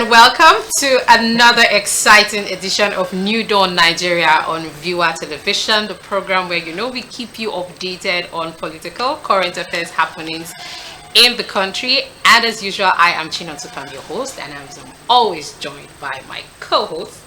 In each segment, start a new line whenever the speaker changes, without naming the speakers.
and welcome to another exciting edition of New Dawn Nigeria on Viewer Television, the program where we keep you updated on political, current affairs happenings in the country. And as usual, I am Chinonso, I'm your host, and I'm always joined by my co-host.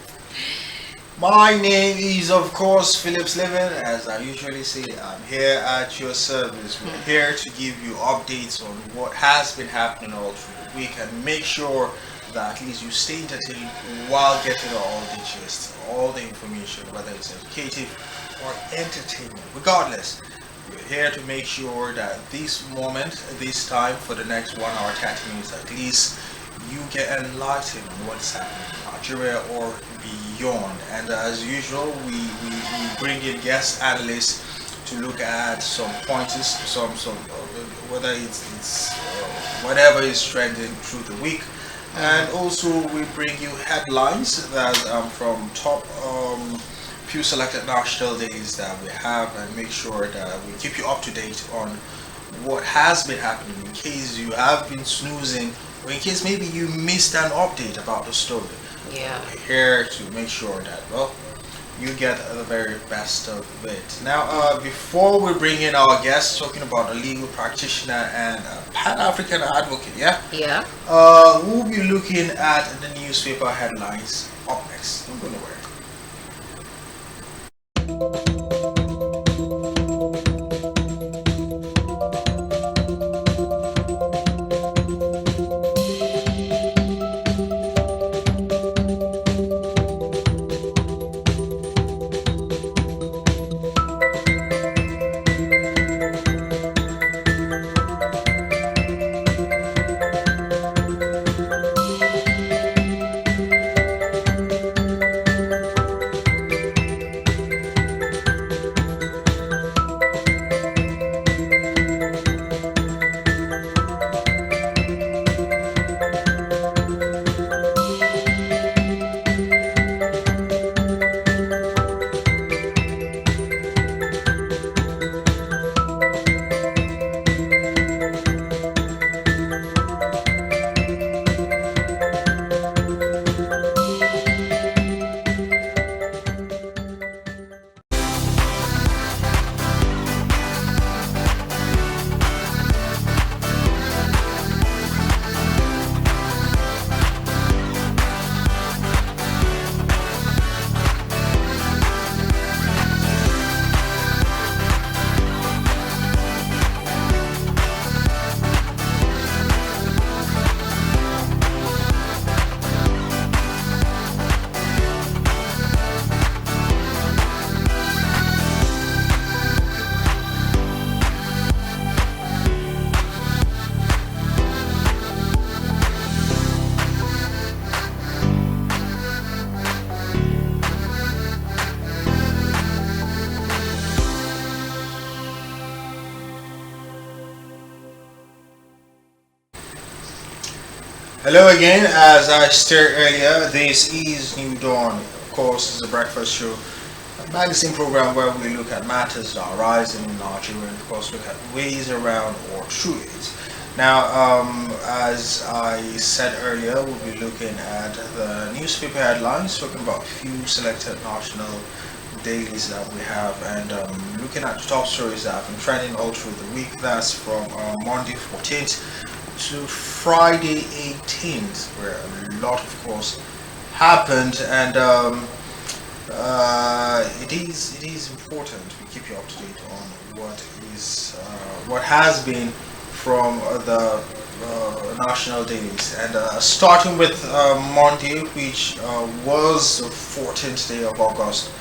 My name is, of course, Phillips Living. As I usually say, I'm here at your service. We're here to give you updates on what has been happening all through the week and make sure that at least you stay entertained while getting all the gist, all the information, whether it's educative or entertainment. Regardless, we're here to make sure that this moment, this time for the next 1 hour, 30 minutes at least, you get enlightened on what's happening in Nigeria or beyond. And as usual, we bring in guest analysts to look at some pointers, some whether it's whatever is trending through the week. And also we bring you headlines that from top few selected national days that we have, and make sure that we keep you up to date on what has been happening in case you have been snoozing, or in case maybe you missed an update about the story.
Yeah.
We're here to make sure that, well, you get the very best of it. Now, before we bring in our guests, talking about a legal practitioner and a Pan-African advocate,
Yeah.
we'll be looking at the newspaper headlines up next. Don't go nowhere. Hello again. As I stated earlier, this is New Dawn. Of course, it's a breakfast show, a magazine program where we look at matters that are rising in Nigeria and, of course, look at ways around or through it. Now, as I said earlier, we'll be looking at the newspaper headlines, talking about a few selected national dailies that we have, and looking at the top stories that have been trending all through the week. That's from Monday 14th to Friday 18th, where a lot, of course, happened, and it is important we keep you up to date on what has been from the national dailies. And starting with Monday, which was the 14th day of August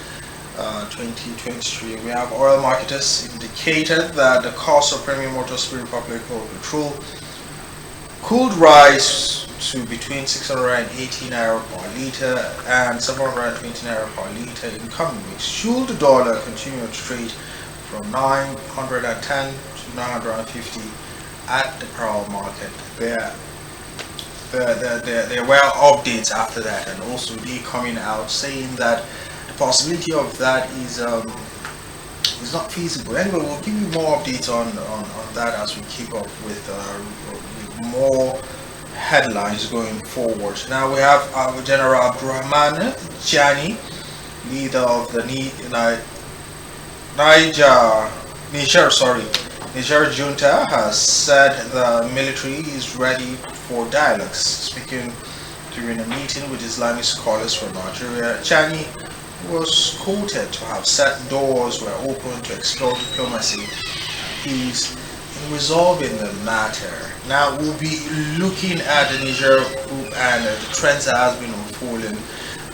2023, we have oil marketers indicated that the cost of premium motor spirit popular called petrol could rise to between 680 naira per litre and 720 naira per litre in coming weeks, should the dollar continue to trade from 910 to 950 at the parallel market. There were updates after that, and also they coming out saying that the possibility of that is not feasible. Anyway, we'll give you more updates on that as we keep up with more headlines going forward. Now we have our General Abdurrahman Chani, leader of the Niger junta, has said the military is ready for dialogues. Speaking during a meeting with Islamic scholars from Nigeria, Chani was quoted to have said doors were open to explore diplomacy and peace in resolving the matter. Now we'll be looking at the Niger group and the trends that has been unfolding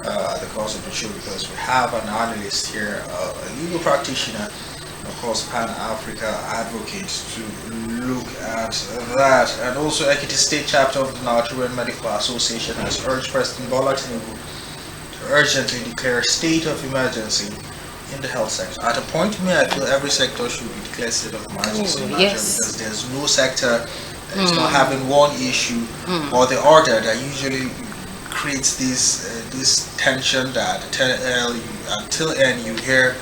the course of the show, because we have an analyst here, a legal practitioner, of course Pan-Africa advocate, to look at that. And also Ekiti State Chapter of the Nigerian Medical Association has urged President Bola Tinubu to urgently declare a state of emergency in the health sector. At a point, I feel every sector should be declared state of emergency in Nigeria, because there's no sector that is not having one issue or the other that usually creates this tension that until end you hear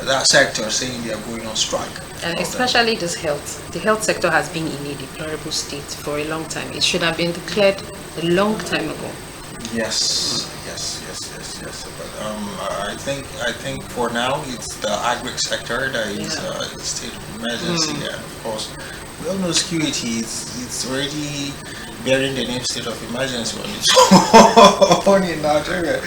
that sector saying they are going on strike.
And especially this health. The health sector has been in a deplorable state for a long time. It should have been declared a long time ago.
Yes. But I think for now it's the agri sector that is a state of emergency, and of course we all know security. It's already bearing the name state of emergency on its own in Nigeria.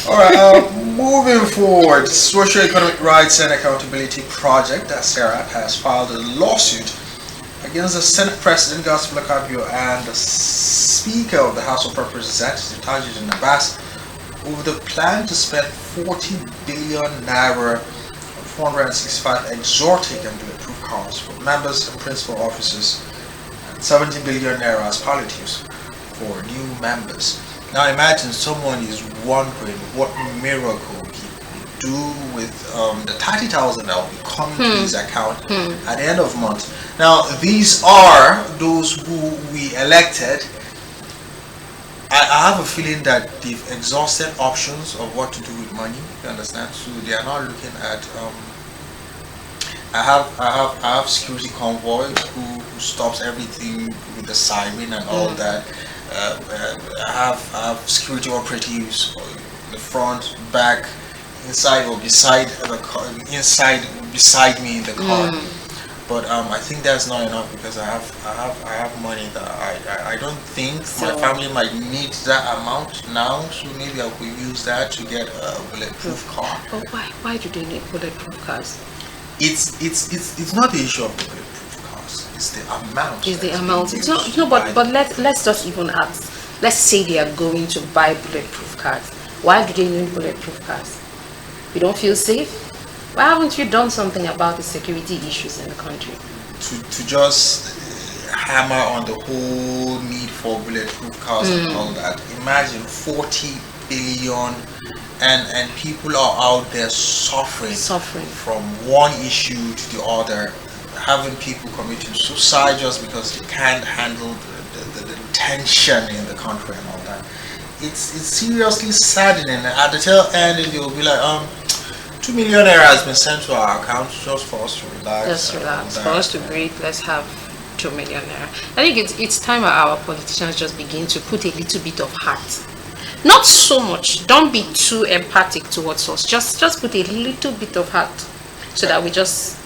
All right, moving forward, Socio-Economic Rights and Accountability Project, that SERAP, has filed a lawsuit against the Senate President Godswill Akpabio and the Speaker of the House of Representatives, Tajuddin Abbas, over the plan to spend 40 billion naira on 465 exotic and bulletproof cars for members and principal officers, and 70 billion naira as palliatives for new members. Now imagine someone is wondering what miracle he could do with the 30,000 that will be coming to his account at the end of the month. Now these are those who we elected. I have a feeling that they've exhausted options of what to do with money. You understand? So they are now looking at. I have security convoy who stops everything with the siren and all that. I have security operatives in the front, back, inside or beside the car, beside me in the car. But I think that's not enough, because I have money that I don't think my family might need that amount now. So maybe I could use that to get a bulletproof car.
But why do they need bulletproof cars?
It's not the issue of the bulletproof cars. It's the amount.
It's the amount. It's no, but let's just even ask. Let's say they are going to buy bulletproof cars. Why do they need bulletproof cars? You don't feel safe? Why haven't you done something about the security issues in the country?
To just hammer on the whole need for bulletproof cars and all that. Imagine 40 billion and people are out there suffering from one issue to the other, having people committing suicide just because they can't handle the tension in the country and all that. It's seriously saddening. At the tail end, they will be like, 2 million naira has been sent to our account just for us to relax.
Just relax. For us to breathe, let's have 2 million naira. I think it's time our politicians just begin to put a little bit of heart. Not so much. Don't be too empathic towards us. Just put a little bit of heart, so that we just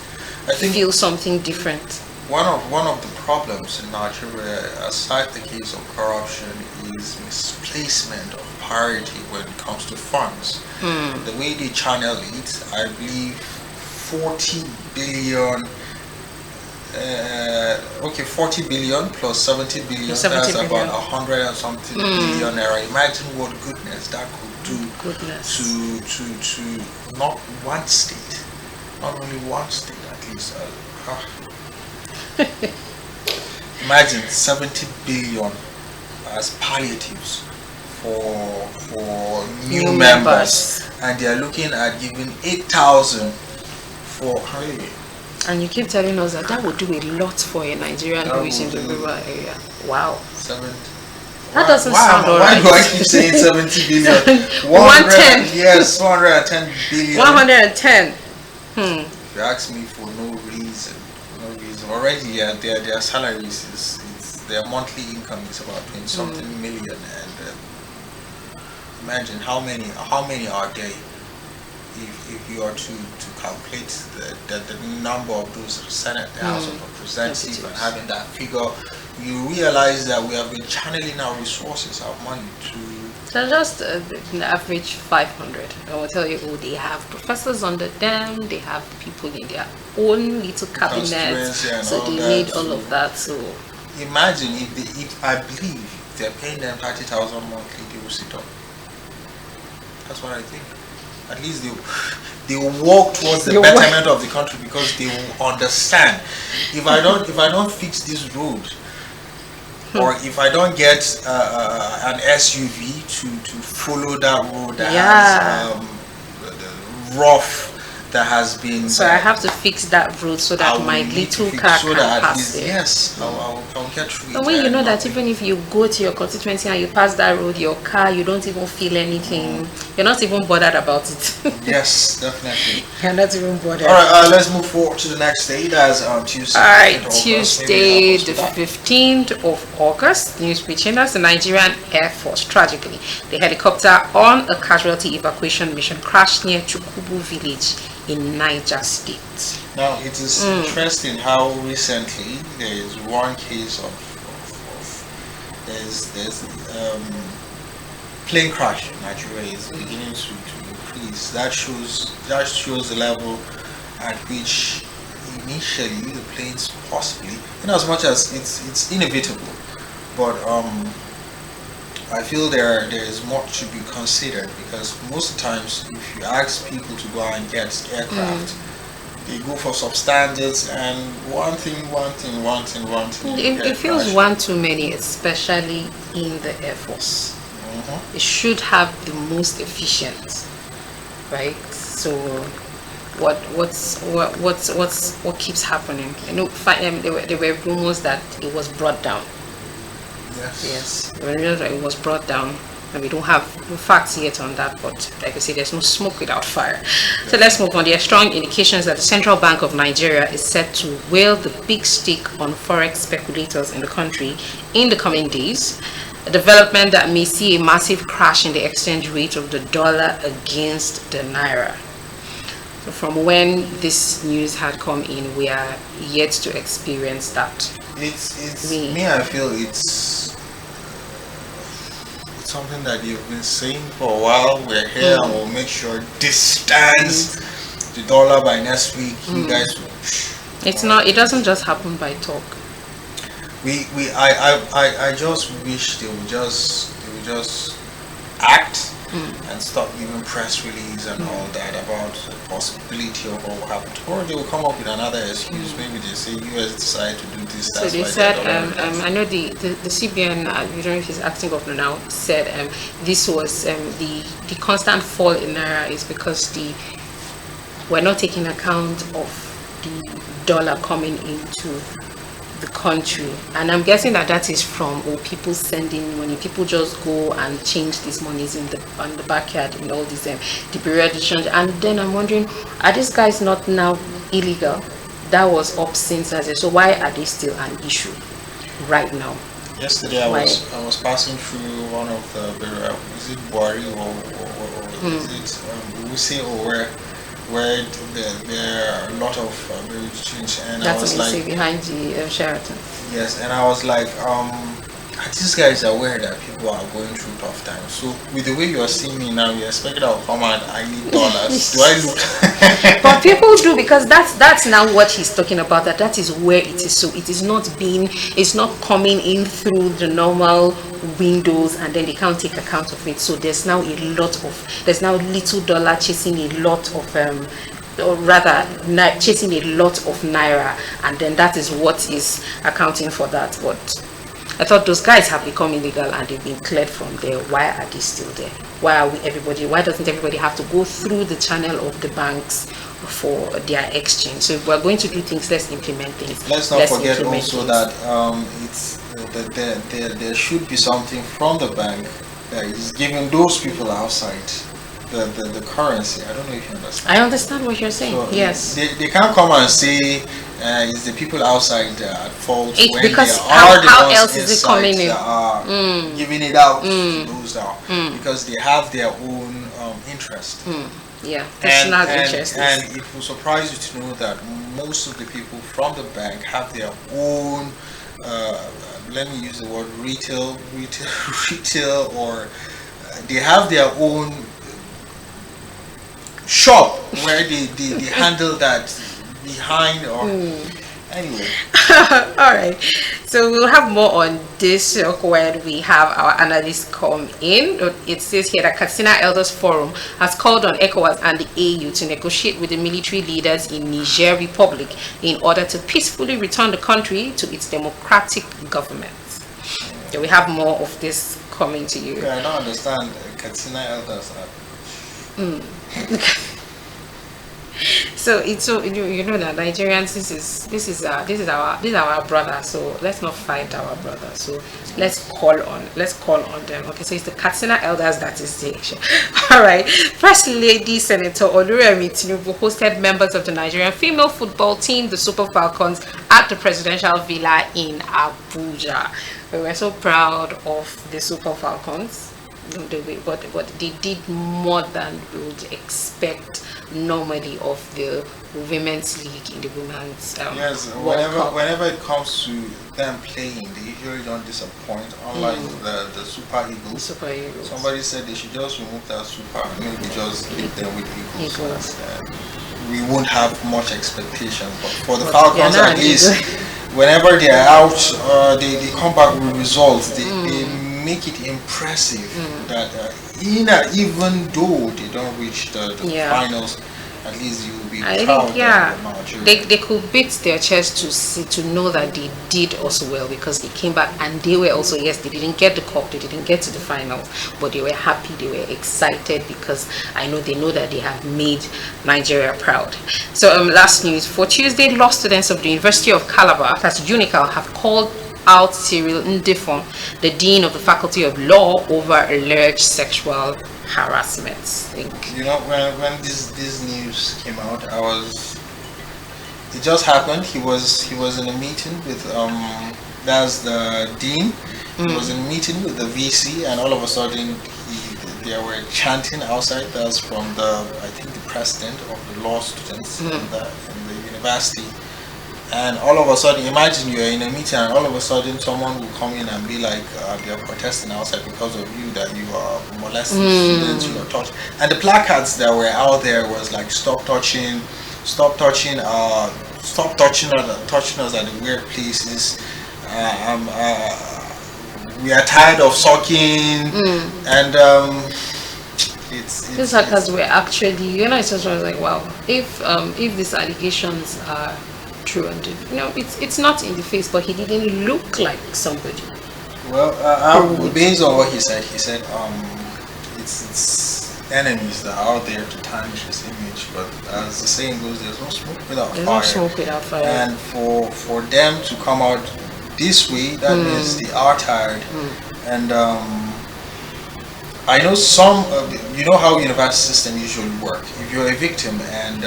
feel something different.
One of the problems in Nigeria, aside the case of corruption, is misplacement of priority when it comes to funds. The way they channel it, I believe 40 billion 40 billion plus 70 billion, that's about 100 and something billion naira. Imagine what goodness that could do to not one state, not only one state at least. Imagine 70 billion as palliatives for new members, and they are looking at giving 8,000 for
and you keep telling us that would do a lot for a Nigerian who is in the rural area. Wow. That doesn't sound alright.
Why do I keep saying 70 billion?
110.
Yes, 110 billion.
110.
If you ask me, for no reason. Already, their salaries is their monthly income is about 20 something million, and imagine how many are they. If you are to calculate the number of those Senate, the House of Representatives, and having that figure, you realize that we have been channeling our resources, our money to.
So just an average 500. I will tell you, they have professors under them, they have people in their own little cabinets, so they need all of that. So
imagine if I believe if they're paying them 30,000 monthly, they will sit up. That's what I think. At least they will walk towards the betterment of the country, because they will understand. If I don't fix this road, or if I don't get an SUV to follow that road that has the rough, that has been.
So I have to fix that road so that my little car can pass there.
Yes, I'll get through.
But when you know that even if you go to your constituency and you pass that road, your car, you don't even feel anything. You're not even bothered about it.
Yes, definitely.
You're not even bothered.
All right, let's move forward to the next day. That's Tuesday.
All right, Tuesday, the 15th of August. News reaching us: the Nigerian Air Force, tragically, the helicopter on a casualty evacuation mission crashed near Chukubu village in Niger State.
Now, it is interesting how recently there is one case of there's plane crash in Nigeria is beginning to increase. That shows the level at which initially the planes possibly, in as much as it's inevitable, but I feel there is much to be considered, because most times if you ask people to go and get aircraft, they go for substandards and one thing.
It feels one too many, especially in the Air Force. It should have the most efficient, right? So what keeps happening? I know there were rumors that it was brought down. Yes, it was brought down, and we don't have facts yet on that, but like I say, there's no smoke without fire. So let's move on. There are strong indications that the Central Bank of Nigeria is set to wield the big stick on forex speculators in the country in the coming days, a development that may see a massive crash in the exchange rate of the dollar against the naira. So from when this news had come in, we are yet to experience that.
I feel it's something that you've been saying for a while. We're here and we'll make sure this stands the dollar by next week. You guys will.
It doesn't just happen by talk.
I just wish they would just act and stop giving press release and all that about the possibility of what will happen. Or they will come up with another excuse. Maybe they say US decided to do this.
So they said, I know the CBN, I don't know if he's acting governor now, said this was the constant fall in naira is because we're not taking account of the dollar coming into the country, and I'm guessing that is from people sending money. People just go and change these monies on the backyard in all these the periodization. And then I'm wondering, are these guys not now illegal? That was up since last year, so why are they still an issue right now?
Yesterday I was passing through one of the is it Buari or is it we say where there are a lot of very change, and
that's
I was like
behind the Sheraton.
Yes, and I was like, are these guys aware that people are going through tough times? So with the way you are seeing me now, you expect I'll come out, I need dollars. Do I look?
But people do, because that's now what he's talking about. That is where it is. So it is it's not coming in through the normal windows, and then they can't take account of it. So there's now little dollar chasing a lot of or rather chasing a lot of naira, and then that is what is accounting for that. But I thought those guys have become illegal and they've been cleared from there. Why are they still there? Why doesn't everybody have to go through the channel of the banks for their exchange? So if we're going to do things, let's implement things.
Let's not forget also that there should be something from the bank that is giving those people outside the currency. I don't know if you understand.
I understand what you're saying. So yes.
They can't come and say It's the people outside at fault
It's
when
because
they are the
how
ones
else is it
inside
coming in?
that are giving it out to those down because they have their own interest.
Yeah, personal interest.
And it will surprise you to know that most of the people from the bank have their own. Let me use the word retail, or they have their own shop where they handle that behind or anyway.
All right, so we'll have more on this when we have our analysts come in. It says here that Katsina Elders Forum has called on ECOWAS and the AU to negotiate with the military leaders in Niger Republic in order to peacefully return the country to its democratic government. So we have more of this coming to you.
Okay, I don't understand Katsina Elders.
So it's so you know that Nigerians, this is our brother, so let's not fight our brother, so let's call on them. Okay, so it's the Katsina Elders that is the issue. All right, First Lady Senator Oluremi Tinubu hosted members of the Nigerian female football team, the Super Falcons, at the presidential villa in Abuja. We were so proud of the Super Falcons. But they did more than we would expect normally of the women's league in the women's
yes, whenever it comes to them playing, they usually don't disappoint, unlike the Super Eagles. Somebody said they should just remove that Super and maybe just leave them with Eagles. We won't have much expectation, but for the Falcons at least, whenever they are out, they come back with results. They make it impressive that even though they don't reach the finals, at least you will be proud.
They could beat their chest to know that they did also well, because they came back and they were also, yes, they didn't get the cup, they didn't get to the finals, but they were happy, they were excited, because they know that they have made Nigeria proud. So last news for Tuesday, law students of the University of Calabar, that's UNICAL, have called out Cyril Ndifon, the Dean of the Faculty of Law, over alleged sexual harassment.
You know, when this news came out, it just happened. He was in a meeting with that's the dean. He was in a meeting with the VC, and all of a sudden they were chanting outside. That's from I think the president of the law students in the university. And all of a sudden, imagine you're in a meeting and all of a sudden someone will come in and be like, they're protesting outside because of you, that you are molesting students, you are touching. And the placards that were out there was like, stop touching us at the weird places. We are tired of sucking. And
these hackers were actually, it's just like, wow, if these allegations are true, and it's not in the face, but he didn't look like somebody.
Well, based on what he said it's enemies that are out there to tarnish his image, but as the saying goes, there's no smoke without fire. And for them to come out this way, that means they are tired. And I know some you know how university system usually work. If you're a victim and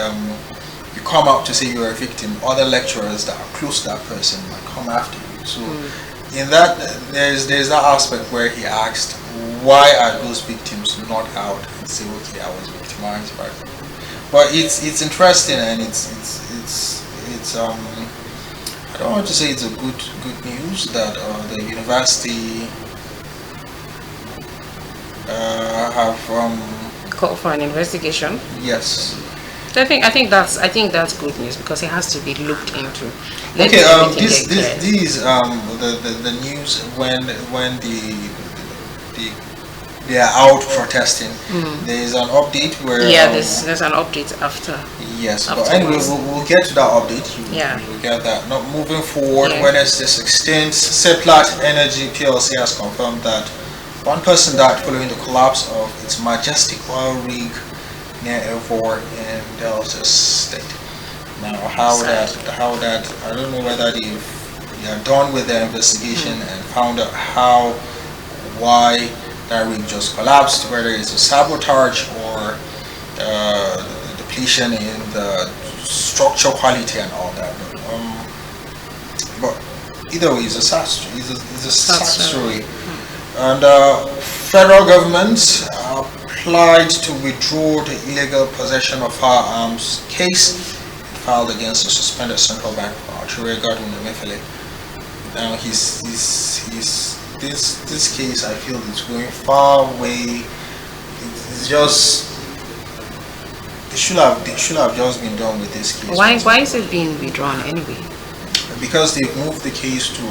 you come out to say you're a victim, other lecturers that are close to that person might come after you. So in that, there's that aspect where he asked, why are those victims not out and say, okay, I was victimized by them? But it's interesting, and it's I don't want to say it's a good news that the university have
called for an investigation.
Yes.
I think that's good news, because it has to be looked into.
Okay, these the news when they are out protesting. There is an update where
there's an update after.
Yes, but anyway, we'll get to that update. We'll get that. Now, moving forward, Wednesday 16th, Seplat Energy PLC has confirmed that one person died following the collapse of its majestic oil rig near Evor in Delta State. Now, how that I don't know whether they are done with their investigation and found out why that rig just collapsed, whether it's a sabotage or depletion in the structure quality and all that. either way, it's a sad story. It's a sad
That's
story. And federal government applied to withdraw the illegal possession of firearms case filed against the suspended Central Bank of Nigeria Godwin Emefiele. Now this case, I feel, is going far away. It's just they should have just been done with this case.
Why is it being withdrawn anyway?
Because they've moved the case to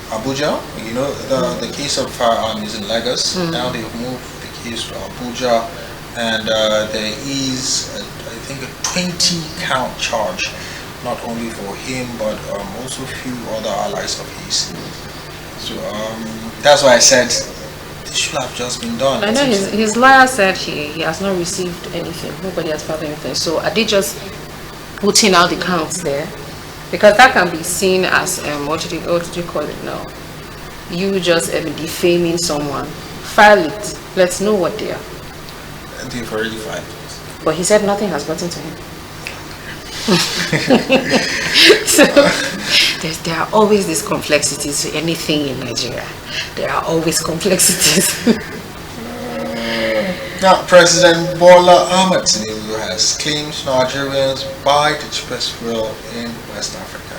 Abuja. You know, the case of firearm is in Lagos. Now they've moved the case to Abuja, and there is I think a 20-count charge, not only for him but also a few other allies of his. So that's why I said it should have just been done.
I know his lawyer said he has not received anything. Nobody has filed anything. So are they just putting out the counts there? Because that can be seen as what do you call it now? You just defaming someone. File it. Let's know what they are.
They've already filed it.
But he said nothing has gotten to him. So there are always these complexities to anything in Nigeria. There are always complexities.
Now, President Bola Ahmed Tinubu has claimed Nigerians buy the cheapest fuel in West Africa.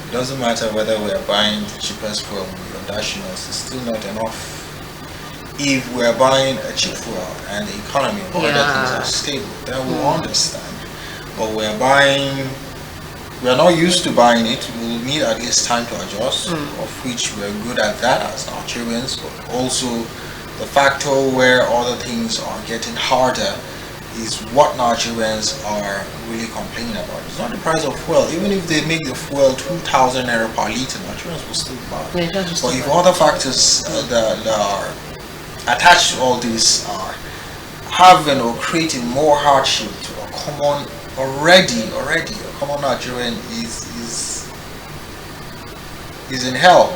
It doesn't matter whether we are buying the cheapest fuel or dashing us, it's still not enough. If we are buying a cheap fuel and the economy or other things are stable, then we'll understand. But we are not used to buying it. We will need at least time to adjust, of which we are good at that as Nigerians, but also the factor where other things are getting harder is what Nigerians are really complaining about. It's not the price of fuel. Even if they make the fuel 2,000 naira per litre, Nigerians will still buy. But if other factors that are attached to all this are having or creating more hardship to a common already a common Nigerian is in hell.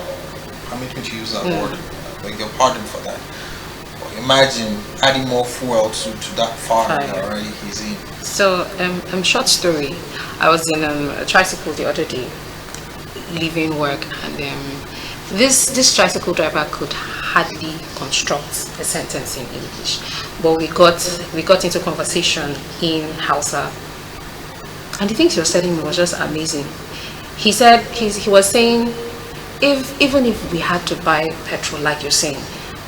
Permit me to use that word. I beg your pardon for that. But imagine adding more fuel to that fire that already he's in. So
short story. I was in a tricycle the other day, leaving work, and this tricycle driver could hardly construct a sentence in English, but we got into conversation in Hausa, and the things he was telling me was just amazing. He said he was saying, even if we had to buy petrol, like you're saying,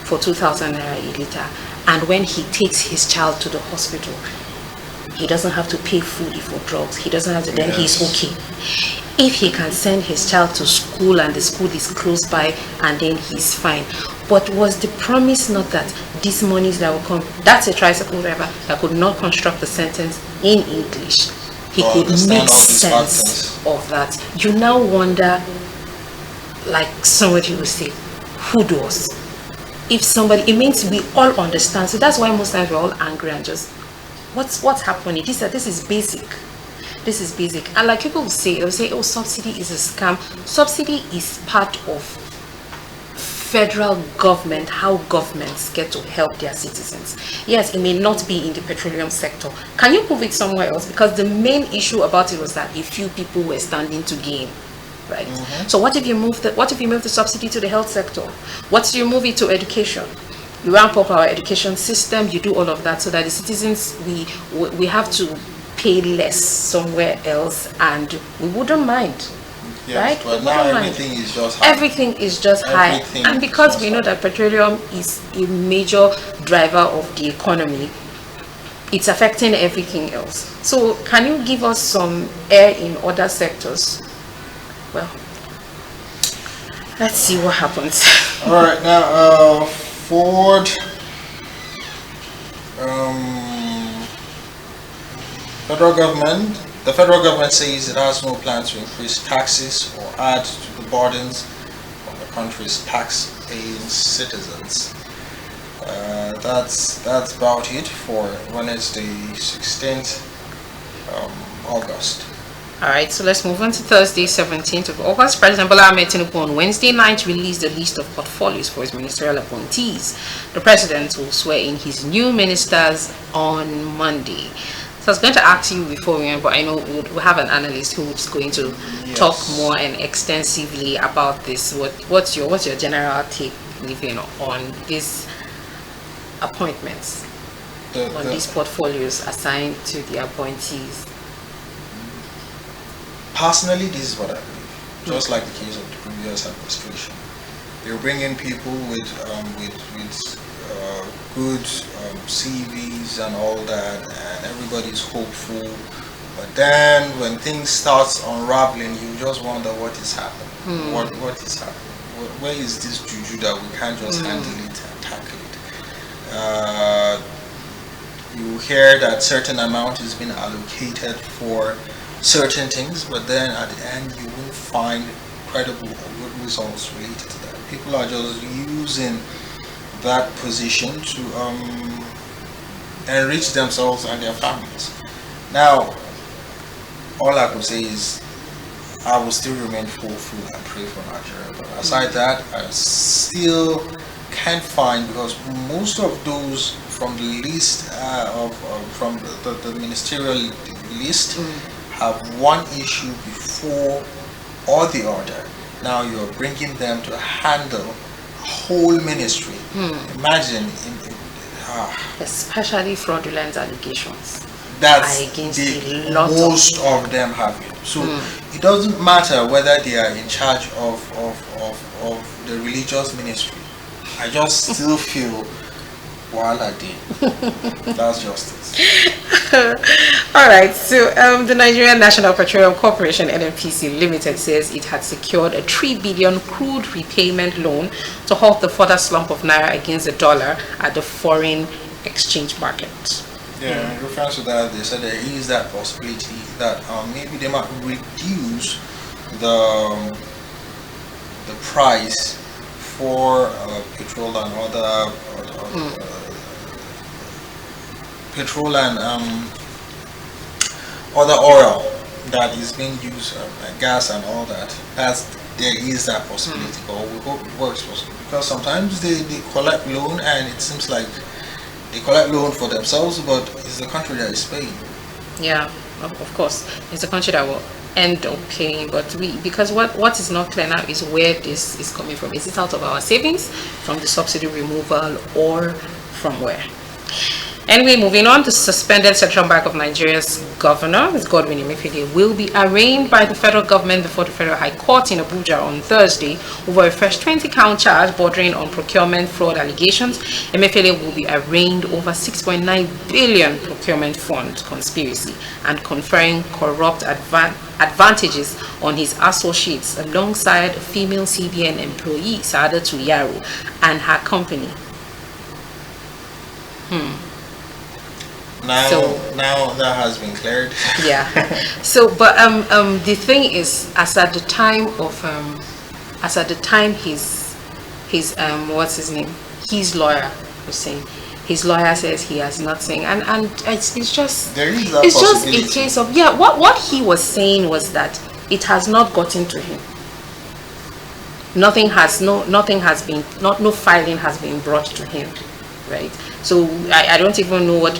for 2,000 naira a litre, and when he takes his child to the hospital, he doesn't have to pay fully for drugs, he doesn't have to, then he's okay. If he can send his child to school and the school is close by, and then he's fine. But was the promise not that these monies that will come? That's a tricycle driver that could not construct the sentence in English. He could make sense of that. You now wonder, like somebody will say, who does? If somebody, it means we all understand. So that's why most times we're all angry and just, what's happening? This is basic. This is basic. And like people will say, they'll say, oh, subsidy is a scam. Subsidy is part of federal government, how governments get to help their citizens. Yes, it may not be in the petroleum sector. Can you prove it somewhere else? Because the main issue about it was that a few people were standing to gain, right? So what if you move the subsidy to the health sector? What if you move it to education? You ramp up our education system, you do all of that so that the citizens, we have to pay less somewhere else, and we wouldn't mind.
Yes,
right?
But now everything is just high.
Everything is just high. And because we know that petroleum is a major driver of the economy, it's affecting everything else. So can you give us some air in other sectors? Well, let's see what happens.
All right, now Ford the federal government says it has no plan to increase taxes or add to the burdens on the country's tax-paying citizens. That's about it for Wednesday, 16th August.
Alright, so let's move on to Thursday, 17th of August. President Bola Ahmed Tinubu on Wednesday night released a list of portfolios for his ministerial appointees. The president will swear in his new ministers on Monday. So I was going to ask you before we end, but I know we have an analyst who's going to talk more and extensively about this. What's your general take, Living, on these appointments, on these portfolios assigned to the appointees?
Personally, this is what I believe. Just like the case of the previous administration, they bring in people with good CVs and all that, and everybody's hopeful. But then when things starts unraveling, you just wonder what is happening. What is happening? Where is this juju that we can't just handle it and tackle it? You hear that certain amount is being allocated for certain things, but then at the end you won't find credible or good results related to that. People are just using that position to enrich themselves and their families. Now, all I could say is I will still remain hopeful and pray for Nigeria. But aside that, I still can't find, because most of those from the list from the ministerial list have one issue before or the other. Now you're bringing them to handle a whole ministry. Imagine,
especially fraudulent allegations.
That's
against
most of them have it. So it doesn't matter whether they are in charge of the religious ministry. I just still feel that's justice.
All right. So the Nigerian National Petroleum Corporation (NNPC) Limited says it had secured a 3 billion crude repayment loan to halt the further slump of naira against the dollar at the foreign exchange market.
Yeah, in reference to that, they said there is that possibility that maybe they might reduce the price for petrol and other petrol and other oil that is being used, gas and all that. There is that possibility, but we hope it works, because sometimes they collect loan and it seems like they collect loan for themselves, but it's the country that is paying.
Yeah, of course, it's the country that will end up paying, but because what is not clear now is where this is coming from. Is it out of our savings, from the subsidy removal, or from where? Anyway, moving on, the suspended Central Bank of Nigeria's governor, Ms. Godwin Emefiele, will be arraigned by the federal government before the Federal High Court in Abuja on Thursday over a fresh 20-count charge bordering on procurement fraud allegations. Emefiele will be arraigned over 6.9 billion procurement fund conspiracy and conferring corrupt advantages on his associates alongside female CBN employee Saadatu Yaro and her company.
Now that has been cleared.
Yeah. So, but the thing is, as at the time his what's his name? His lawyer was saying. His lawyer says he has not saying, and it's just
there is that
it's just
possibility.
a case of what he was saying was that it has not gotten to him. No filing has been brought to him, right? So I don't even know what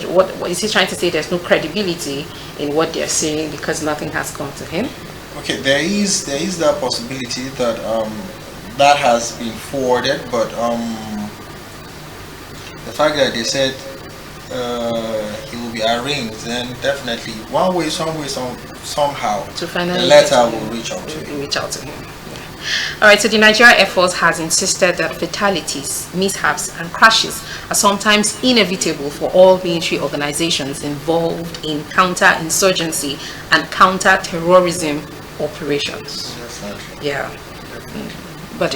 is he trying to say. There's no credibility in what they're saying because nothing has come to him.
Okay, there is that possibility that that has been forwarded, but the fact that they said he will be arraigned, then definitely one way, somehow, the letter will reach out to him.
All right, so the Nigeria Air Force has insisted that fatalities, mishaps, and crashes are sometimes inevitable for all military organizations involved in counter-insurgency and counter-terrorism operations.
Definitely.
Yeah. But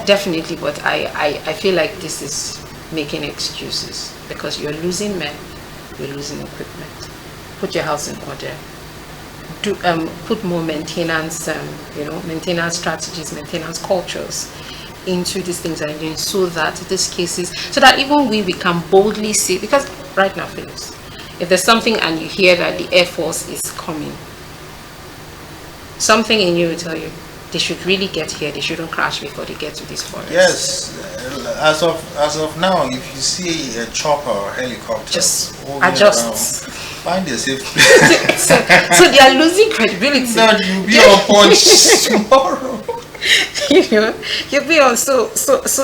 definitely. But I feel like this is making excuses because you're losing men, you're losing equipment. Put your house in order. Put more maintenance, maintenance strategies, maintenance cultures into these things and doing, so that even we can boldly say, because right now, Phillips, if there's something and you hear that the Air Force is coming, something in you will tell you they should really get here. They shouldn't crash before they get to this forest.
Yes, as of now, if you see a chopper or helicopter,
just adjust.
Find a safe
So they are losing credibility.
No, you'll be on punch tomorrow.
You'll be on. So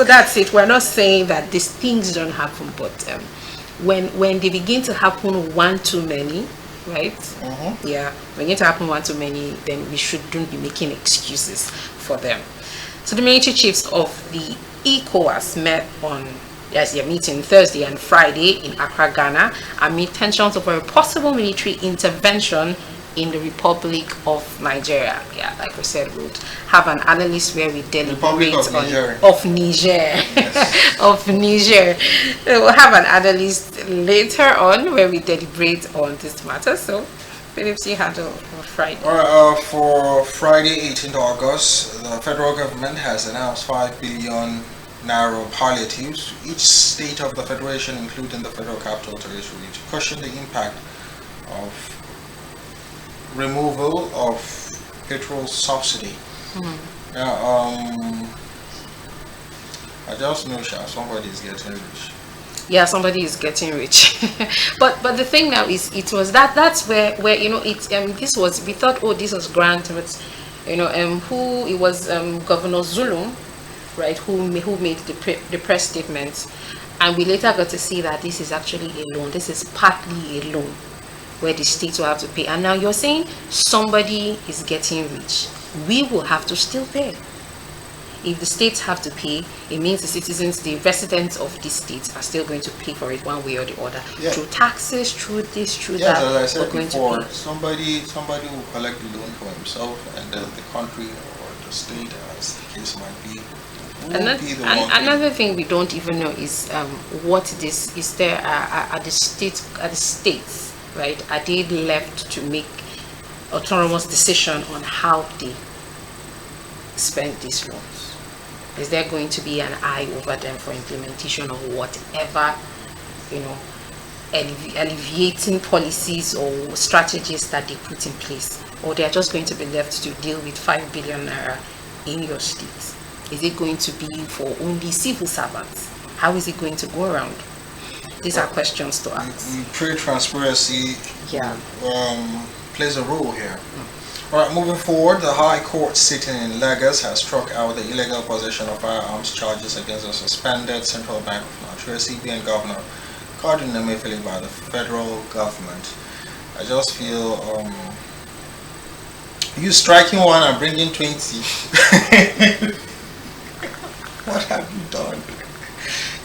that's it. We're not saying that these things don't happen, but when they begin to happen one too many, right? Yeah, begin to happen one too many, then we shouldn't be making excuses for them. So the military chiefs of the ECOWAS met on their meeting Thursday and Friday in Accra, Ghana, amid tensions over a possible military intervention in the Republic of Nigeria. Yeah, like we said, we'll have an analyst where we deliberate
of Niger.
of Niger.
Yes.
Of Niger. We'll have an analyst later on where we deliberate on this matter. So, Phillips, you handle on Friday.
Alright, for Friday, 18th August, the federal government has announced 5 billion naira palliatives to each state of the federation, including the Federal Capital Territory, to cushion the impact of removal of petrol subsidy. Now, I just know somebody is getting rich.
Yeah, somebody is getting rich. but the thing now is, it was that's where this was, we thought, oh, this was grand, but who it was, Governor Zulum, right, who made the press statement, and we later got to see that this is actually a loan. This is partly a loan where the states will have to pay. And now you're saying somebody is getting rich. We will have to still pay. If the states have to pay, it means the citizens, the residents of these states are still going to pay for it one way or the other. Yeah. Through taxes, through this, through that.
As I said before, somebody will collect the loan for himself, and the country or the state, as the case might be,
another thing we don't even know is what this is. There are the states, right? Are they left to make autonomous decision on how they spend these loans? Is there going to be an eye over them for implementation of whatever, alleviating policies or strategies that they put in place, or they are just going to be left to deal with 5 billion naira in your state? Is it going to be for only civil servants? How is it going to go around? These are questions to ask.
Trade transparency plays a role here. Alright, moving forward, the High Court sitting in Lagos has struck out the illegal possession of firearms charges against the suspended Central Bank of Nigeria CBN Governor Godwin Emefiele by the federal government. I just feel you striking one and bringing 20. What have you done?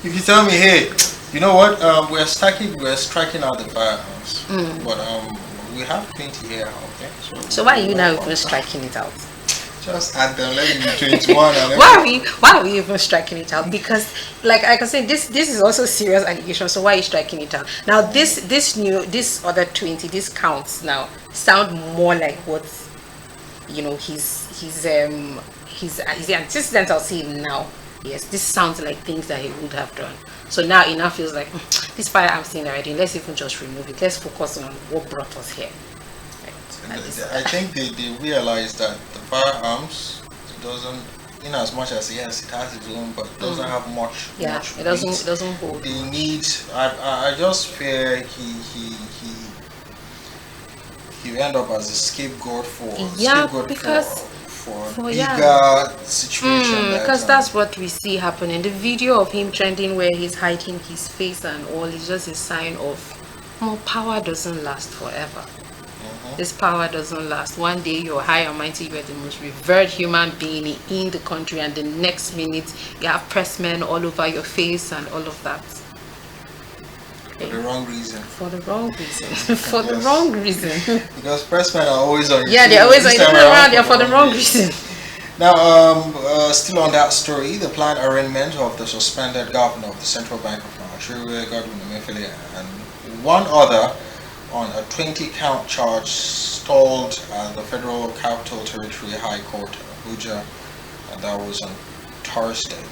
If you tell me, hey, you know what, we're striking out the firearms, but we have 20 here, okay?
So why are you now even striking it out?
Just add them, let me 21. And
why are we even striking it out? Because, like I said, this is also serious allegation. So why are you striking it out? Now this other 20, these counts now sound more like what his antecedents. I'll see now. Yes, this sounds like things that he would have done. So now it now feels like this firearms thing already. Let's even just remove it. Let's focus on what brought us here. Right.
I think they realize that the firearms doesn't, in as much as yes, it has its own, but doesn't have much.
Yeah,
much
it doesn't hold.
They need. I just fear he end up as a scapegoat for bigger situation.
Because that's what we see happening. The video of him trending where he's hiding his face and all is just a sign of power doesn't last forever. This power doesn't last. One day you're high and mighty, you're the most revered human being in the country, and the next minute you have pressmen all over your face and all of that.
For the wrong reason.
For the wrong reason.
Because pressmen are always on your
Yeah, they're always around for the wrong reason.
Now, still on that story, the planned arraignment of the suspended governor of the Central Bank of Nigeria, Godwin Emefiele, and one other on a 20-count charge stalled at the Federal Capital Territory High Court, Abuja, and that was on Thursday.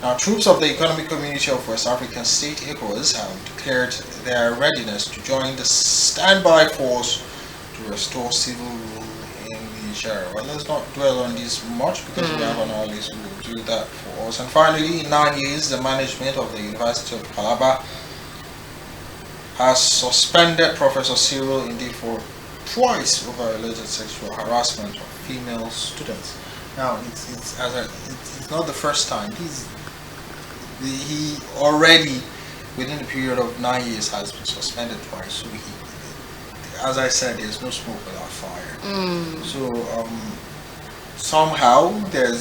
Now, troops of the Economic Community of West African State, ECOWAS, have declared their readiness to join the standby force to restore civil rule in Niger. Well, let's not dwell on this much because we have an analyst who will do that for us. And finally, in 9 years, the management of the University of Calabar has suspended Professor Cyril indeed for twice over alleged sexual harassment of female students. Now, it's not the first time. He already, within a period of 9 years, has been suspended twice. So as I said, there's no smoke without fire. So somehow there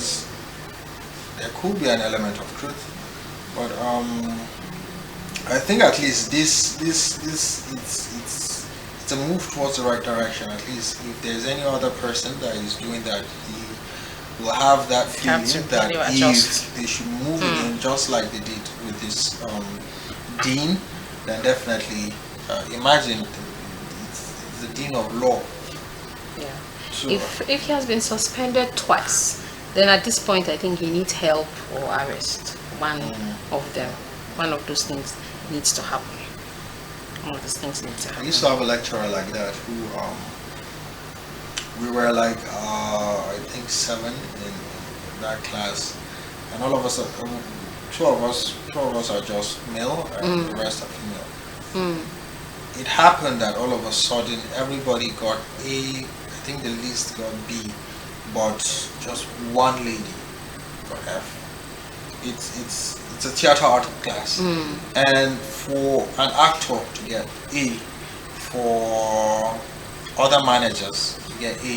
could be an element of truth, but I think at least this it's a move towards the right direction. At least if there's any other person that is doing that, he will have that feeling that if they should move it in just like they did with this dean, then definitely imagine it's the dean of law.
Yeah. So, if he has been suspended twice, then at this point I think he needs help or arrest. One of those things needs to happen. One of those things needs to happen.
I used to have a lecturer like that who we were like I think 7 in that class, and all of us two of us are just male and the rest are female. It happened that all of a sudden everybody got A. I think the least got B, but just one lady got F. It's a theater art class, and for an actor to get A, for other managers to get A,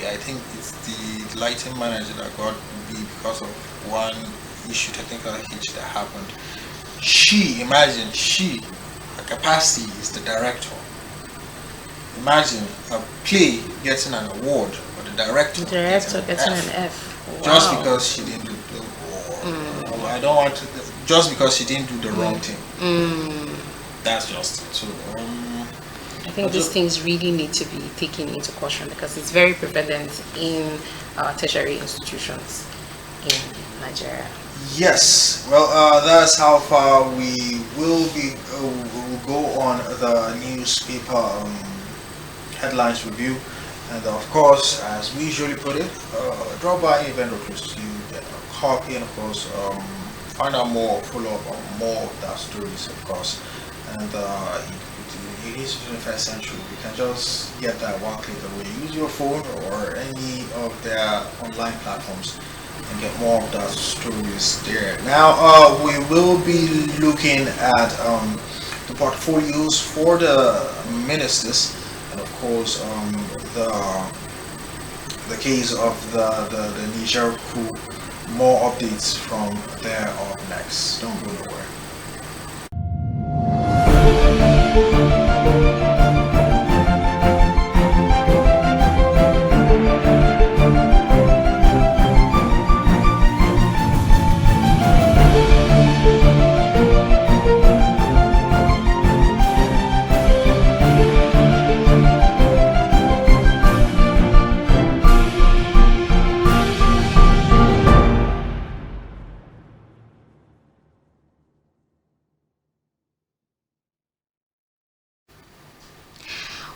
I think it's the lighting manager that got B because of one issue, technical hitch that happened. Her capacity is the director. Imagine a play getting an award, but the director getting an F. Wow. Just because she didn't do just because she didn't do the wrong thing. That's just it. So
I think these things really need to be taken into caution because it's very prevalent in tertiary institutions in Nigeria.
Yes, well, that's how far we will be. We'll go on the newspaper headlines review, and of course, as we usually put it, drop by any vendor close to you, get a copy, and of course, find out more, follow up on more of that stories, of course. And it is the 21st century. You can just get that one click away. Use your phone or any of their online platforms and get more of that stories there. Now we will be looking at the portfolios for the ministers, and of course the case of the Niger coup. More updates from there up next. Don't go nowhere.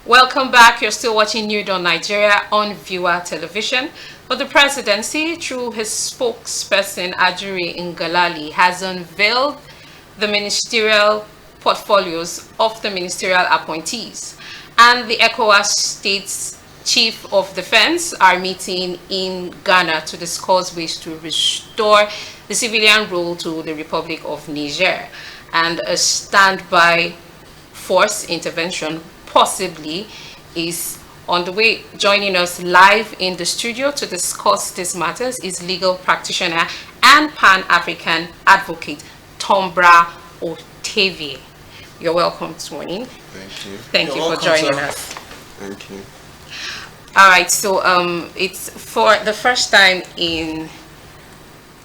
Welcome back. You're still watching New Dawn Nigeria on Viewer Television. But the presidency, through his spokesperson Ajuri Ngalali, has unveiled the ministerial portfolios of the ministerial appointees. And the ECOWAS states chief of defense are meeting in Ghana to discuss ways to restore the civilian rule to the Republic of Niger, and a standby force intervention possibly is on the way. Joining us live in the studio to discuss these matters is legal practitioner and Pan-African advocate Tombra Otavie. You're welcome this morning.
Thank you.
Thank you for joining us.
Thank you.
All right, so it's for the first time in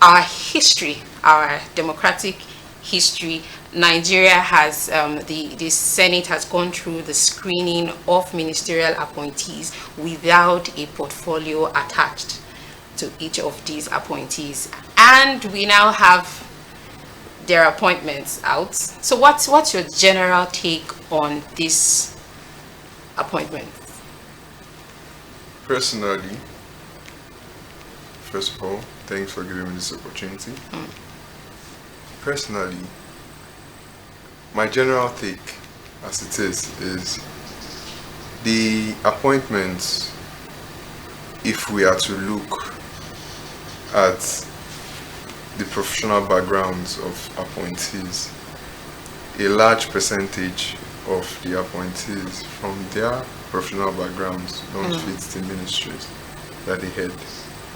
our history, our democratic history, Nigeria has the Senate has gone through the screening of ministerial appointees without a portfolio attached to each of these appointees, and we now have their appointments out. So what's your general take on this appointment?
Personally, first of all, thanks for giving me this opportunity. Personally, my general take as it is the appointments. If we are to look at the professional backgrounds of appointees, a large percentage of the appointees from their professional backgrounds don't fit the ministries that they head.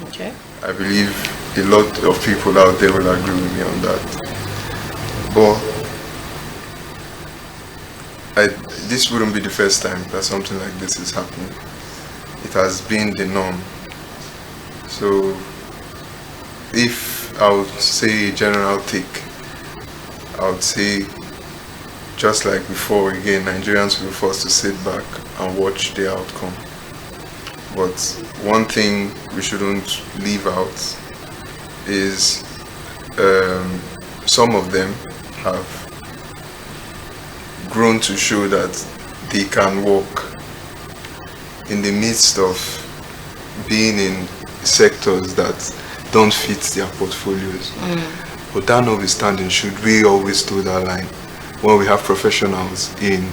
Okay.
I believe a lot of people out there will agree with me on that. But this wouldn't be the first time that something like this is happening. It has been the norm. So if I would say a general take, I would say just like before, again, Nigerians will be forced to sit back and watch the outcome. But one thing we shouldn't leave out is some of them have grown to show that they can walk in the midst of being in sectors that don't fit their portfolios. But that notwithstanding, should we always toe that line when we have professionals in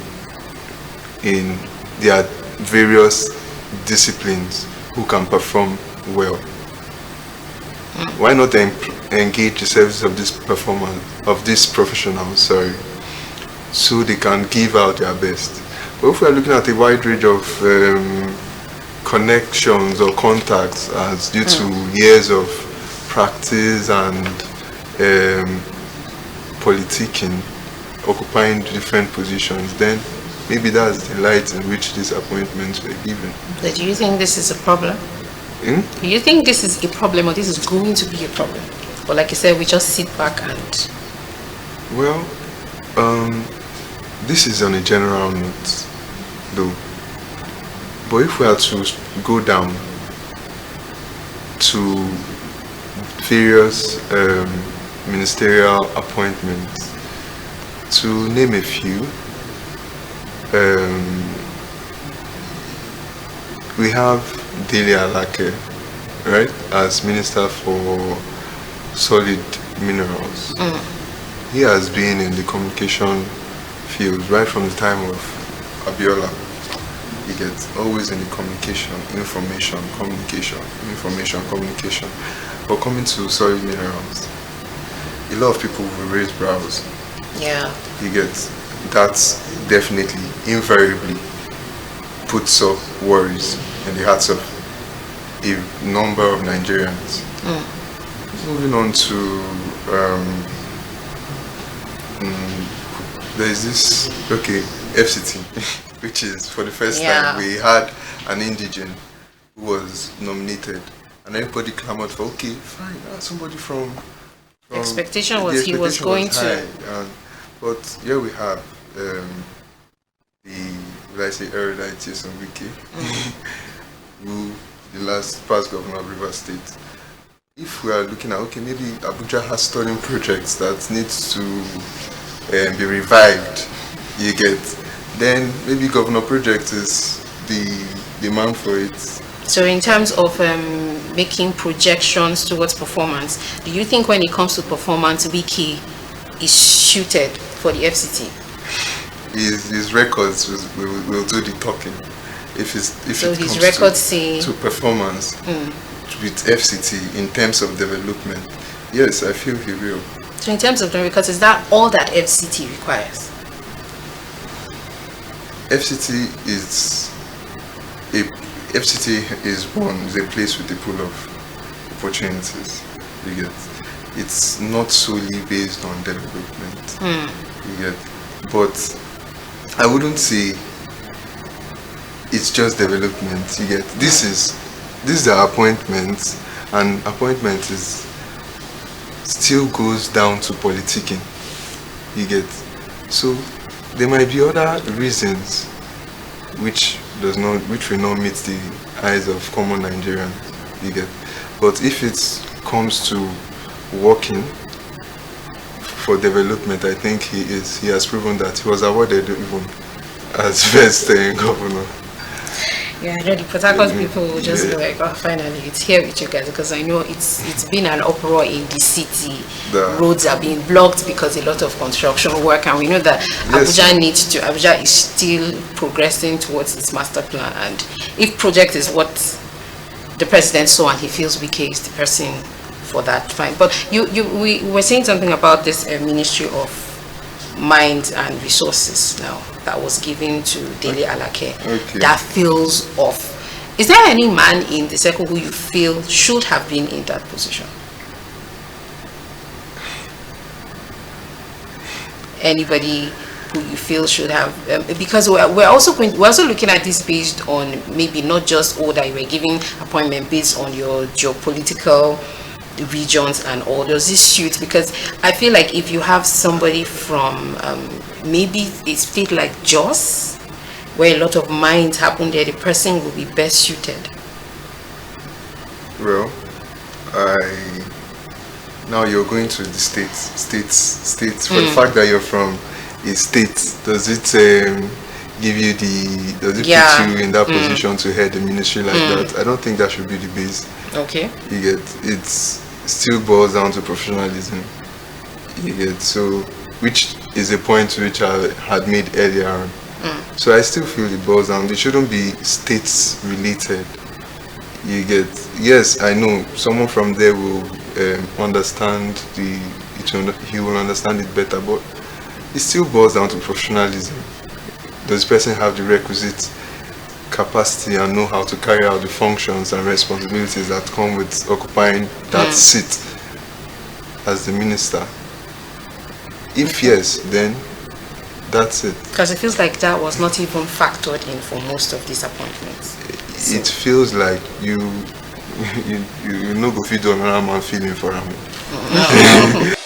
their various disciplines who can perform well? Why not engage the services of these professionals, so they can give out their best? But if we are looking at a wide range of connections or contacts as due to years of practice and politicking, occupying different positions, then maybe that's the light in which these appointments were given.
But do you think this is a problem? Do you think this is a problem, or this is going to be a problem? Or like you said, we just sit back and...
Well, this is on a general note, though. But if we are to go down to various ministerial appointments, to name a few, we have Dele Alake, right, as Minister for Solid Minerals. He has been in the communication field right from the time of Abiola. He gets always in the communication, information, communication. But coming to solid minerals, a lot of people will raise brows.
Yeah.
You get that's definitely, invariably puts up worries in the hearts of a number of Nigerians. Moving on to there's this FCT, which is for the first time we had an indigene who was nominated, and everybody clamored for fine, somebody from
expectation was he was going to.
But here we have the, will I say, erudite Jason Wiki, who the past governor of Rivers State. If we are looking at maybe Abuja has stalling projects that needs to be revived, you get, then maybe Governor Project is the man for it.
So in terms of making projections towards performance, do you think when it comes to performance, Wiki is suited for the FCT?
His records will do the talking. If
his records say
to performance with FCT in terms of development, yes, I feel he will.
So in terms of because is that all that FCT requires?
FCT is a place with a pool of opportunities. You get, it's not solely based on development. You get, but I wouldn't say it's just development. You get, this is the appointment, and appointment is still goes down to politicking. You get, so there might be other reasons which will not meet the eyes of common Nigerians. You get, but if it comes to working for development, I think he has proven that. He was awarded even as first governor.
Yeah, I know the Port Harcourt people will just be like, oh, finally, it's here with you guys, because I know it's been an uproar in the city. Roads are being blocked because a lot of construction work, and we know that Abuja is still progressing towards its master plan, and if project is what the president saw and he feels Wike is the person for that, fine. But we were saying something about this Ministry of Mines and Resources now that was given to Dele Alake. That feels off. Is there any man in the circle who you feel should have been in that position? Anybody who you feel should have, because we're also looking at this based on maybe not just that you were giving appointment based on your geopolitical regions and all. There's this suit, because I feel like if you have somebody from maybe a state like Jos, where a lot of mines happen there, the person will be best suited.
Well, now you're going to the states. For the fact that you're from a state, does it put you in that position to head the ministry like that? I don't think that should be the base.
Okay.
You get, it's still boils down to professionalism. You get, so, which is a point which I had made earlier on. So I still feel it boils down. It shouldn't be states related. You get, yes, I know someone from there will understand he will understand it better, but it still boils down to professionalism. Does the person have the requisite capacity and know how to carry out the functions and responsibilities that come with occupying that seat as the minister? If yes, then that's it.
Because it feels like that was not even factored in for most of these appointments.
It feels like you no go fit on another man feeling for him.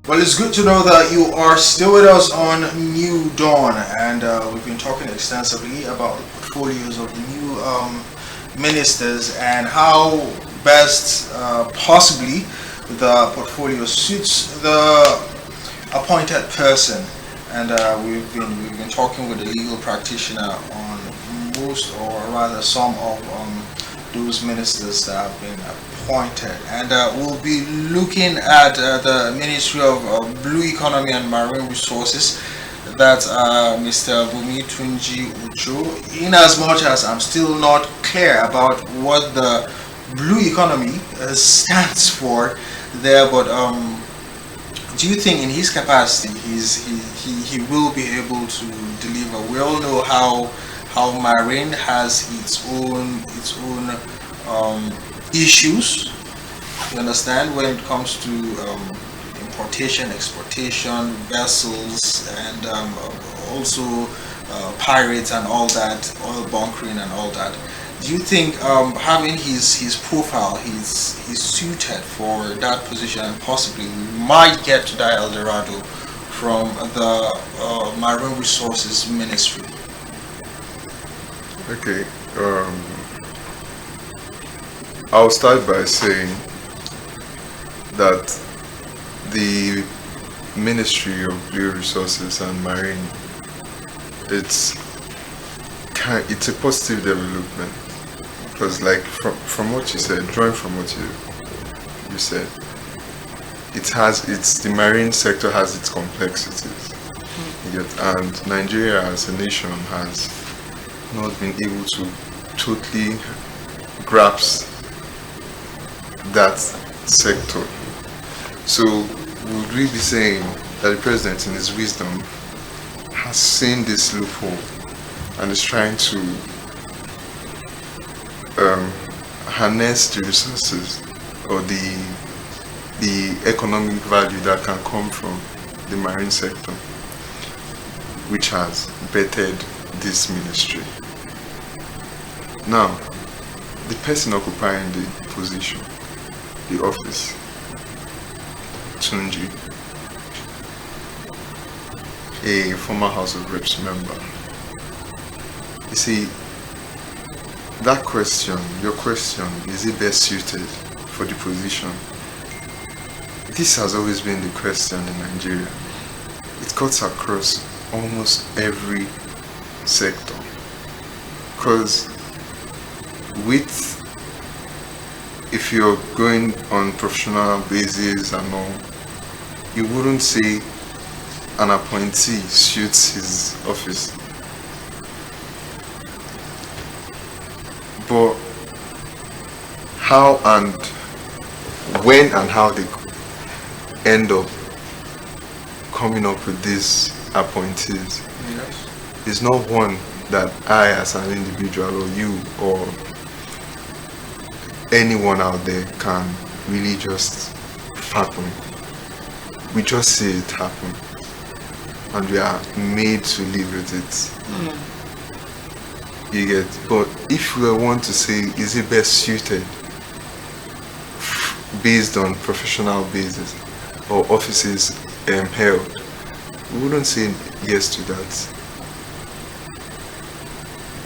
Well, it's good to know that you are still with us on New Dawn, and we've been talking extensively about the portfolios of the new ministers and how best possibly the portfolio suits the appointed person. And we've been talking with a legal practitioner on most, or rather some of those ministers that have been appointed, and we'll be looking at the Ministry of Blue Economy and Marine Resources. That's Mr. Bumi Tunji Ucho. In as much as I'm still not clear about what the Blue Economy stands for there, but do you think in his capacity he will be able to deliver? We all know how marine has its own issues, You understand, when it comes to importation, exportation, vessels, and also pirates and all that, oil bunkering and all that. Do you think having his profile, he's suited for that position, and possibly we might get to that El Dorado from the Marine Resources Ministry?
Okay. I'll start by saying that the Ministry of Blue Resources and Marine, it's a positive development, because like from what you said, drawing from what you said, the marine sector has its complexities. And Nigeria as a nation has not been able to totally grasp that sector. So would we be saying that the president in his wisdom has seen this loophole and is trying to harness the resources or the economic value that can come from the marine sector, which has bettered this ministry? Now, the person occupying the position, the office, Tunji, a former House of Reps member, you see, that question, your question, is he best suited for the position? This has always been the question in Nigeria. It cuts across almost every sector. Because if you're going on professional basis and all, you wouldn't say an appointee suits his office. But how and when and how they end up coming up with these appointees is not one that I as an individual or you or anyone out there can really just fathom. We just see it happen and we are made to live with it. You get, but if we want to say is it best suited based on professional basis or offices held, we wouldn't say yes to that.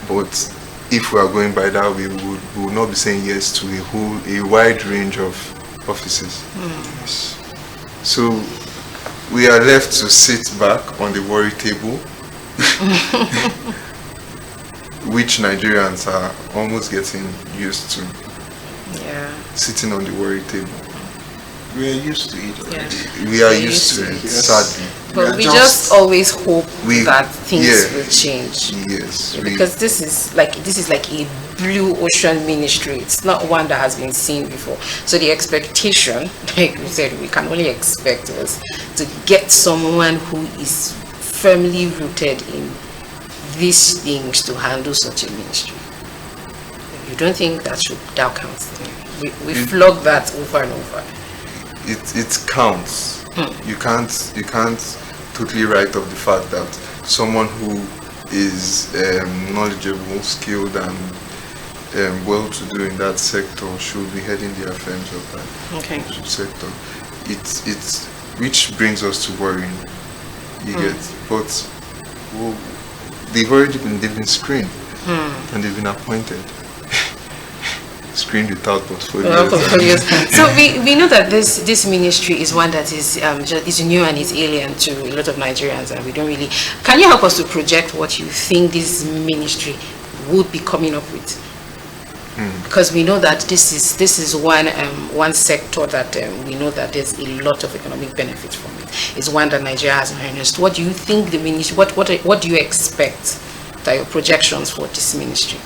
But if we are going by that, we would not be saying yes to a wide range of offices. Yes. So we are left to sit back on the worry table, which Nigerians are almost getting used to. Yeah. Sitting on the worry table.
We are used to it already.
Yeah. We are used to it, sadly.
But we just always hope that things will change.
Yes.
Because this is like a blue ocean ministry. It's not one that has been seen before. So the expectation, like we said, we can only expect was to get someone who is firmly rooted in these things to handle such a ministry. You don't think that counts? We flog that over and over.
It counts. You can't totally write off the fact that someone who is knowledgeable, skilled, and well-to-do in that sector should be heading the affairs of that sector. It's which brings us to worrying. You get, but they've been screened and they've been appointed. Screened without portfolios.
So we know that this ministry is one that is new and is alien to a lot of Nigerians, and we don't really. Can you help us to project what you think this ministry would be coming up with? Because we know that this is one sector that we know that there's a lot of economic benefits from it. It's one that Nigeria has harnessed. What do you think the ministry? What do you expect? That your projections for this ministry?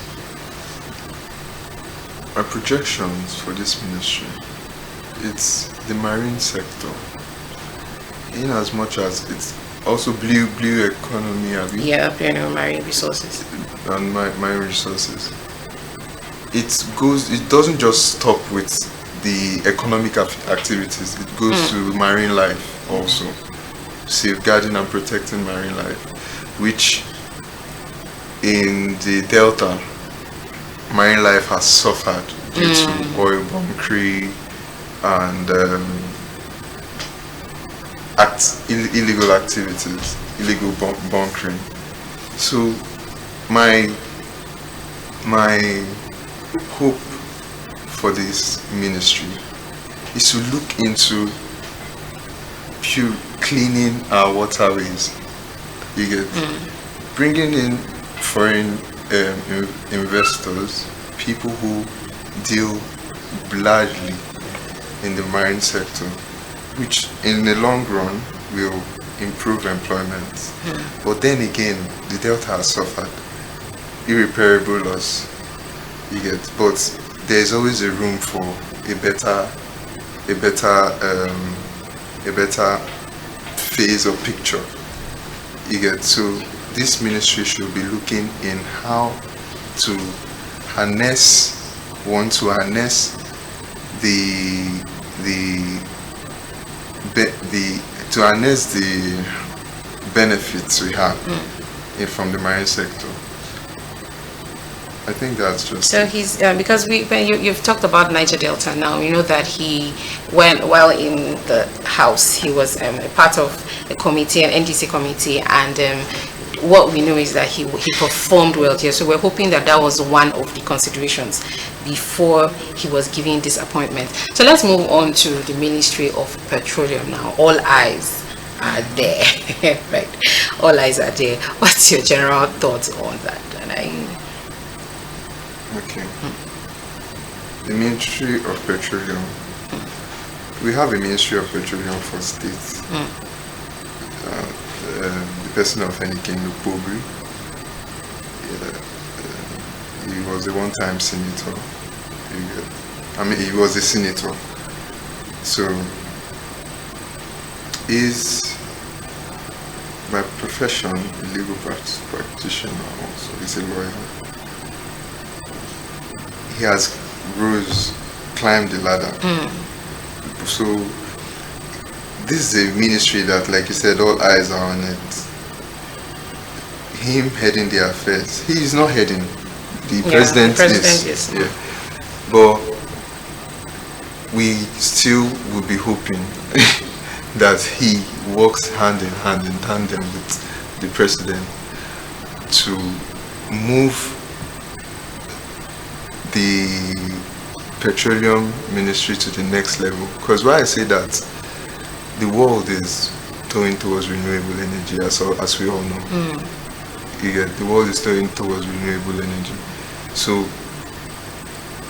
My projections for this ministry, it's the marine sector. In as much as it's also blue economy,
yeah, marine resources
and marine resources. It doesn't just stop with the economic activities. It goes to marine life also, safeguarding and protecting marine life, which in the Delta, marine life has suffered due to oil bunkering and illegal activities, illegal bunkering. So my hope for this ministry is to look into cleaning our waterways. You get bringing in foreign investors, people who deal largely in the marine sector, which in the long run will improve employment. But then again, the Delta has suffered irreparable loss. You get, but there's always a room for a better phase or picture. You get, so this ministry should be looking in how to harness the benefits we have from the marine sector. I think that's just
so. He's because you've talked about Niger Delta now. You know that he while in the House, he was a part of a committee, an NDC committee, and what we know is that he performed well here. So we're hoping that was one of the considerations before he was given this appointment. So let's move on to the Ministry of Petroleum now. All eyes are there, right? All eyes are there. What's your general thoughts on that?
Okay. The Ministry of Petroleum. We have a Ministry of Petroleum for states. The person of Enikin Lukobri. He was a one-time senator. He was a senator. So, he's by profession a legal practitioner also. He's a lawyer. He has climbed the ladder. So this is a ministry that, like you said, all eyes are on it. Him heading the affairs. He is not heading. The president is. Yeah. But we still will be hoping that he works hand in hand in tandem with the president to move the petroleum ministry to the next level. Because why I say that, the world is going towards renewable energy, as we all know. The world is going towards renewable energy. So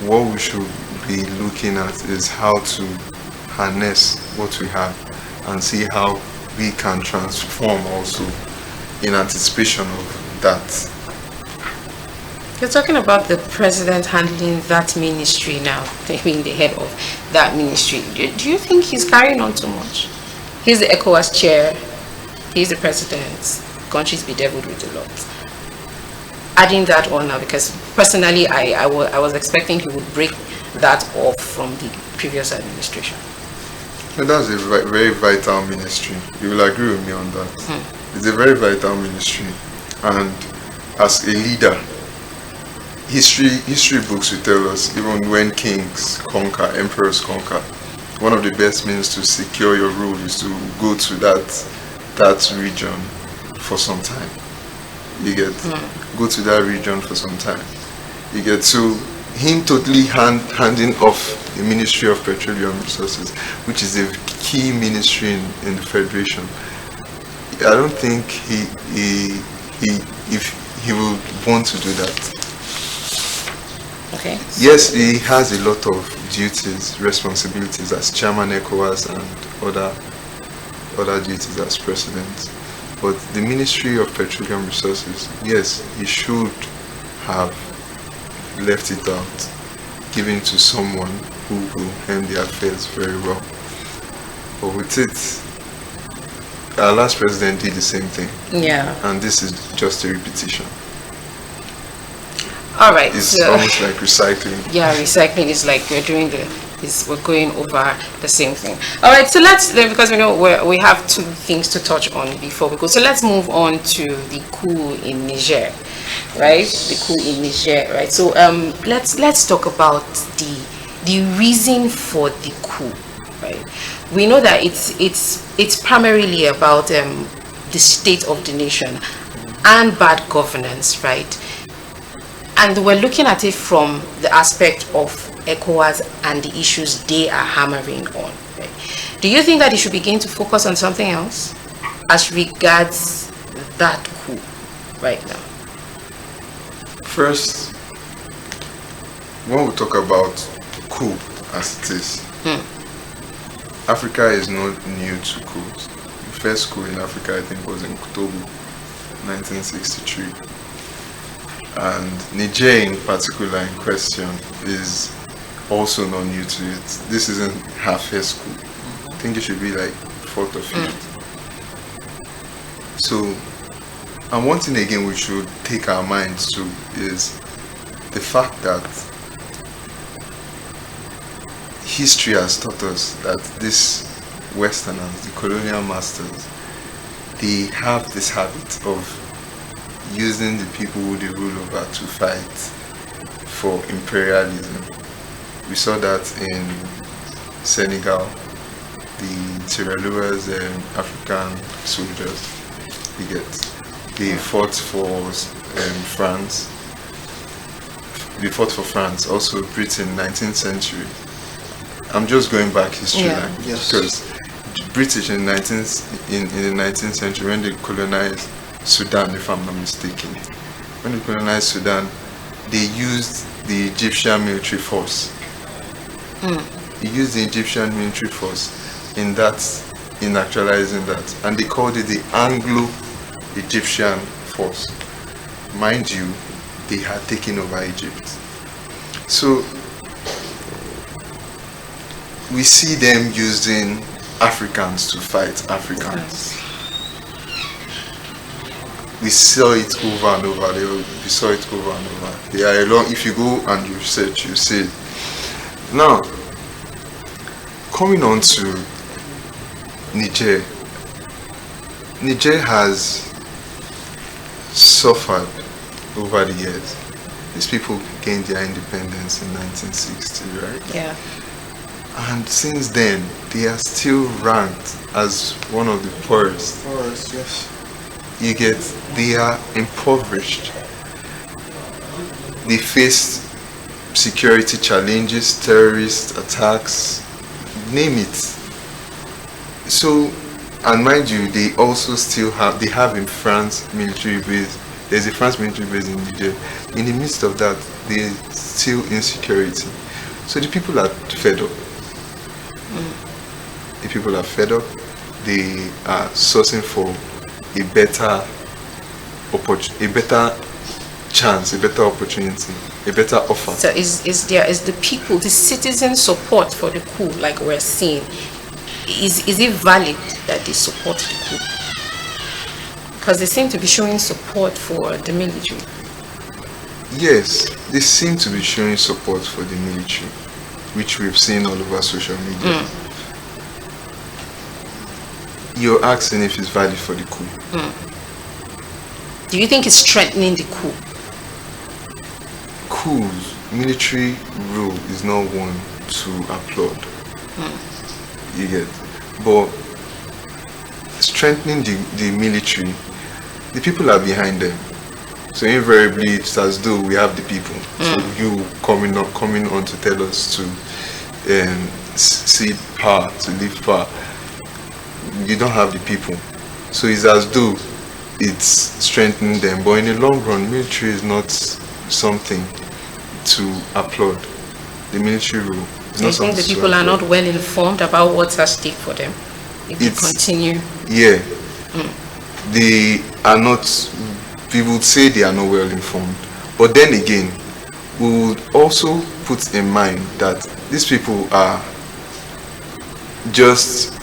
what we should be looking at is how to harness what we have and see how we can transform also in anticipation of that.
You're talking about the president handling that ministry now, being the head of that ministry. Do you think he's carrying on too much? He's the ECOWAS chair, he's the president, countries bedeviled with a lot. Adding that on now, because personally I was expecting he would break that off from the previous administration.
And that's a very vital ministry. You will agree with me on that. It's a very vital ministry, and as a leader, history books will tell us, even when kings conquer, emperors conquer, one of the best means to secure your rule is to go to that region for some time. You get go to that region for some time. You get, so him totally handing off the Ministry of Petroleum Resources, which is a key ministry in the Federation. I don't think he will want to do that.
Okay.
Yes, he has a lot of duties, responsibilities as chairman ECOWAS and other duties as president. But the Ministry of Petroleum Resources, yes, he should have left it out, given to someone who will handle the affairs very well. But with it, our last president did the same thing.
Yeah.
And this is just a repetition.
All right.
It's almost like recycling.
Yeah, recycling is like you're doing the we're going over the same thing. All right, so let's then, because we know we have two things to touch on before we go. So let's move on to the coup in Niger, right? The coup in Niger, right? So let's talk about the reason for the coup, right? We know that it's primarily about the state of the nation and bad governance, right? And we're looking at it from the aspect of ECOWAS and the issues they are hammering on, right? Do you think that they should begin to focus on something else as regards that coup right now?
First, when we talk about coup as it is, Africa is not new to coups. The first coup in Africa, I think, was in October 1963. And Niger in particular in question is also not new to it. This isn't her first coup. I think it should be like fourth or fifth. So, and one thing again we should take our minds to is the fact that history has taught us that these Westerners, the colonial masters, they have this habit of using the people who they rule over to fight for imperialism. We saw that in Senegal, the Tirelures African soldiers, they fought for France. They fought for France, also Britain, 19th century. I'm just going back history line, because British in the 19th century, when they colonized Sudan, if I'm not mistaken, when they colonized Sudan, they used the Egyptian military force. They used the Egyptian military force in actualizing that, and they called it the Anglo-Egyptian force. Mind you, they had taken over Egypt. So we see them using Africans to fight Africans. We saw it over and over. We saw it over and over. They are along. If you go and you research, you see it. Now, coming on to Niger. Niger has suffered over the years. These people gained their independence in 1960, right?
Yeah.
And since then, they are still ranked as one of the poorest.
Poorest, yes.
You get, they are impoverished. They face security challenges, terrorist attacks, name it. So, and mind you, they also still have, they have in France military base. There's a France military base in Niger. In the midst of that, there's still insecurity. So the people are fed up. The people are fed up. They are sourcing for a better chance, a better opportunity, a better offer.
So is the people, the citizen support for the coup, like we're seeing, is it valid that they support the coup? Because they seem to be showing support for the military.
Yes, they seem to be showing support for the military, which we've seen all over social media. You're asking if it's valid for the coup.
Do you think it's strengthening the coup?
Coups, military rule is not one to applaud. You get, but strengthening the military, the people are behind them. So invariably, it's as though we have the people. So you coming on to tell us to cede power, to leave power. You don't have the people. So it's as though it's strengthening them. But in the long run, military is not something to applaud. The military rule.
I think the people are not well informed about what's at stake for them if they continue.
Yeah. They are not, we would say they are not well informed. But then again, we would also put in mind that these people are just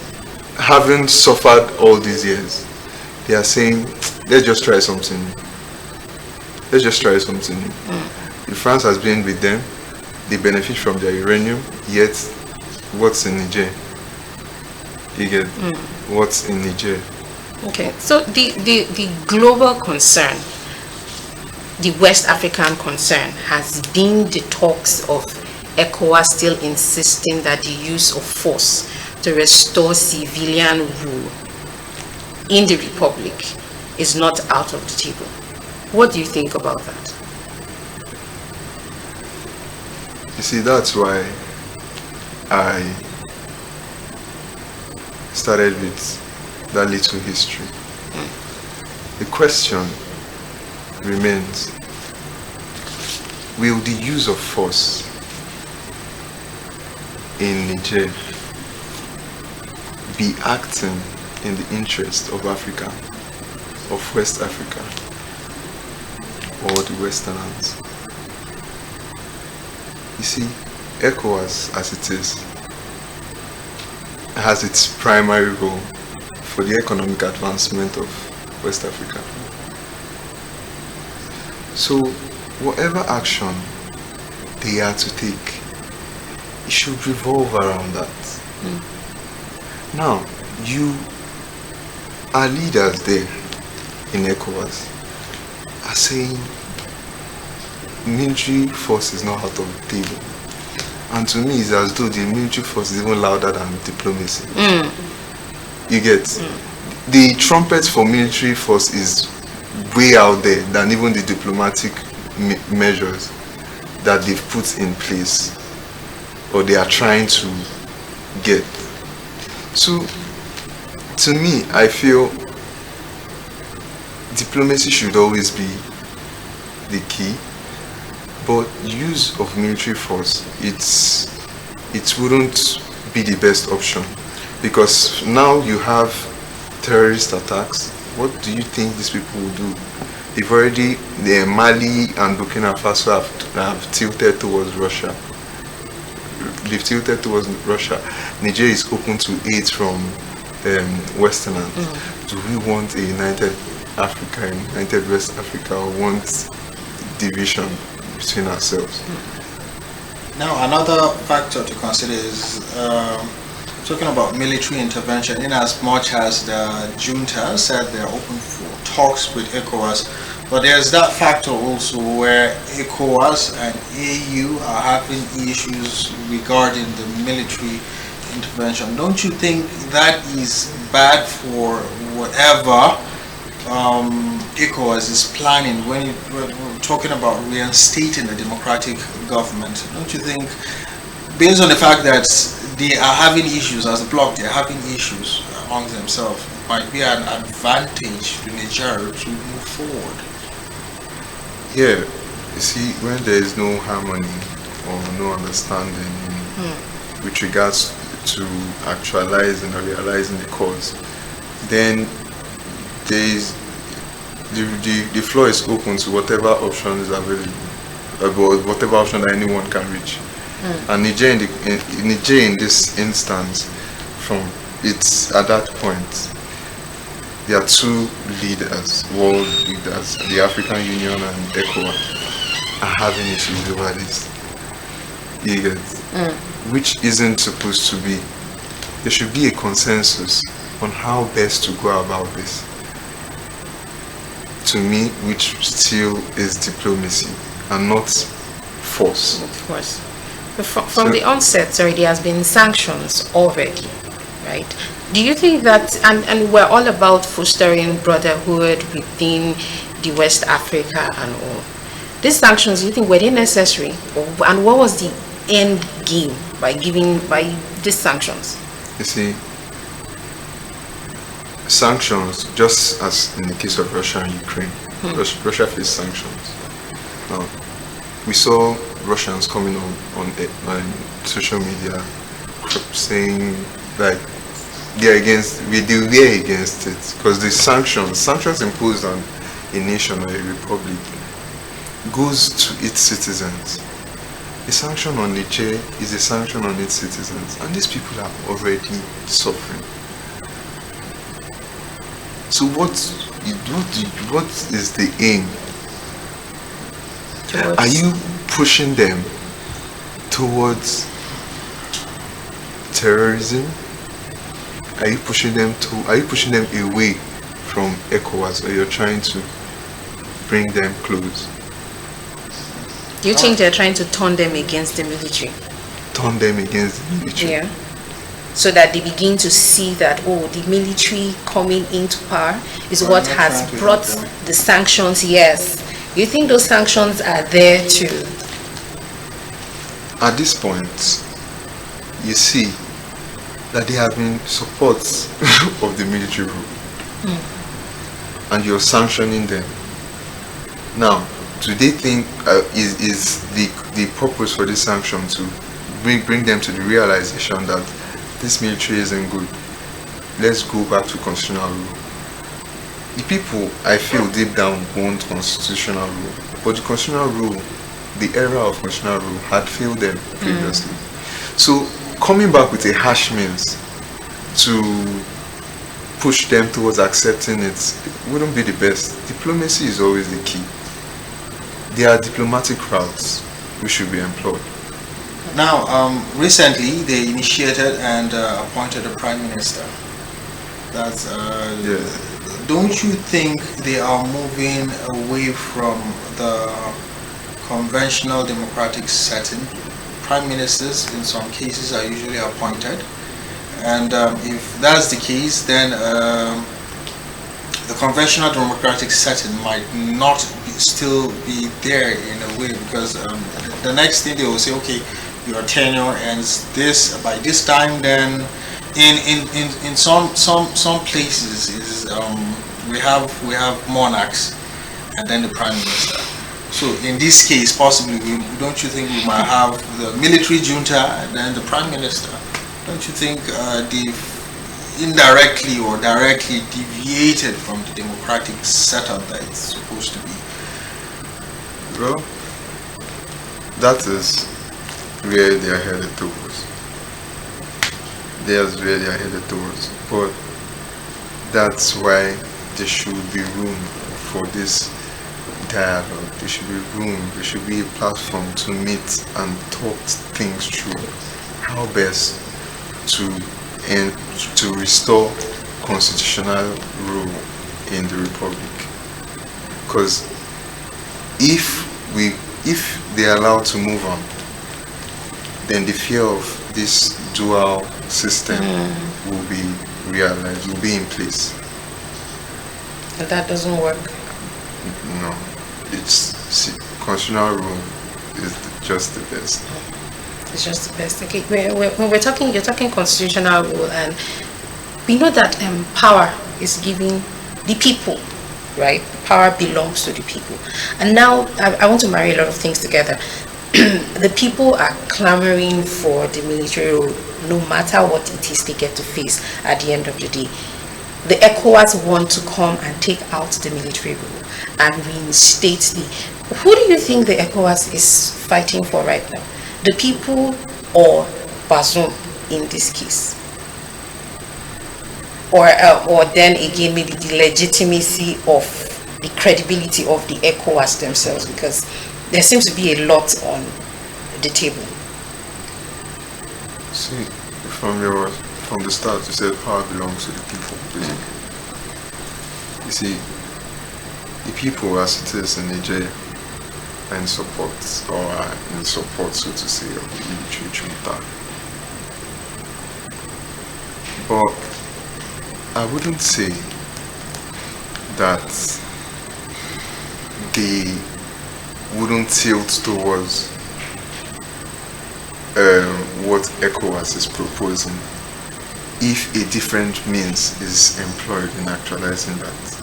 having suffered all these years. They are saying, let's just try something new. Let's just try something new. If France has been with them, they benefit from their uranium, yet what's in Niger. You get what's in Niger.
Okay, so the global concern, the West African concern, has been the talks of ECOWAS still insisting that the use of force to restore civilian rule in the Republic is not out of the table. What do you think about that?
You see, that's why I started with that little history. The question remains, will the use of force in Niger be acting in the interest of Africa, of West Africa, or the Westerners? You see, ECOWAS, as it is, has its primary role for the economic advancement of West Africa. So, whatever action they are to take, it should revolve around that. Now, you are leaders there in ECOWAS are saying military force is not out of the table. And to me, it's as though the military force is even louder than diplomacy. You get? The trumpet for military force is way out there than even the diplomatic measures that they've put in place or they are trying to get. So, to me, I feel diplomacy should always be the key, but use of military force, it wouldn't be the best option, because now you have terrorist attacks. What do you think these people will do? They've already, Mali and Burkina Faso have tilted towards Russia. They've tilted towards Russia. Niger is open to aid from Westerners. Do we want a united Africa, a united West Africa, or want division between ourselves?
Now, another factor to consider is talking about military intervention. In as much as the junta said they're open for talks with ECOWAS, but there's that factor also where ECOWAS and AU are having issues regarding the military intervention. Don't you think that is bad for whatever ECOWAS is planning when we're talking about reinstating a democratic government? Don't you think, based on the fact that they are having issues as a bloc, they're having issues among themselves, it might be an advantage to Niger to move forward?
Yeah, you see, when there is no harmony or no understanding with regards to actualizing or realizing the cause, then there is the floor is open to whatever option is available, about whatever option that anyone can reach. And Niger in this instance, from it's at that point, there are two leaders, world leaders, the African Union and ECOWAS, are having issues over this. You get? Which isn't supposed to be. There should be a consensus on how best to go about this. To me, which still is diplomacy and not force.
Of course. From the onset, there has been sanctions already, right? Do you think that, and we're all about fostering brotherhood within the West Africa and all, these sanctions, do you think were they necessary? And what was the end game by these sanctions?
You see, sanctions, just as in the case of Russia and Ukraine, Russia faced sanctions. Now, we saw Russians coming on social media saying like they're against it, because the sanctions imposed on a nation or a republic goes to its citizens. A sanction on Niger is a sanction on its citizens, and these people are already suffering. So what is the aim? Are you pushing them towards terrorism? Are you pushing them away from ECOWAS, or you're trying to bring them close?
Do you think they're trying to turn them against the military?
Turn them against the military?
Yeah. So that they begin to see that, oh, the military coming into power is what has brought the sanctions. Yes. Do you think those sanctions are there to...
At this point, you see that there have been supports of the military rule, and you're sanctioning them. Now, do they think is the purpose for this sanction to bring them to the realization that this military isn't good? Let's go back to constitutional rule. The people, I feel deep down, want constitutional rule, but the constitutional rule, the era of constitutional rule, had failed them previously. So coming back with a harsh means to push them towards accepting it wouldn't be the best. Diplomacy is always the key. There are diplomatic routes which should be employed.
Now, recently they initiated and appointed a prime minister. That's Don't you think they are moving away from the conventional democratic setting? Prime ministers in some cases are usually appointed, and if that's the case, then the conventional democratic setting might not still be there in a way, because the next thing they will say, okay, your tenure ends by this time. Then in some places is we have monarchs and then the prime minister. So in this case, possibly, don't you think we might have the military junta and then the prime minister? Don't you think they've indirectly or directly deviated from the democratic setup that it's supposed to be?
Well, that is where they are headed towards. That's where they are headed towards. But that's why there should be room for this dialogue. There should be room, there should be a platform to meet and talk things through. How best to restore constitutional rule in the republic. Because if they are allowed to move on, then the fear of this dual system will be realized, will be in place.
And that doesn't work.
No, constitutional rule is just the best.
It's just the best. Okay, when we're talking, you're talking constitutional rule, and we know that power is given the people, right? Power belongs to the people. And now I want to marry a lot of things together. The people are clamoring for the military rule, no matter what it is they get to face at the end of the day. The ECOWAS want to come and take out the military rule and reinstate the... Who do you think the ECOWAS is fighting for right now? The people or Bazoum in this case? Or then again, maybe the legitimacy of the credibility of the ECOWAS themselves, because there seems to be a lot on the table.
See, from the start, you said power belongs to the people, basically. You see, the people, as it is in Niger, are in support, so to say, of the military junta. But I wouldn't say that they wouldn't tilt towards what ECOWAS is proposing if a different means is employed in actualizing that.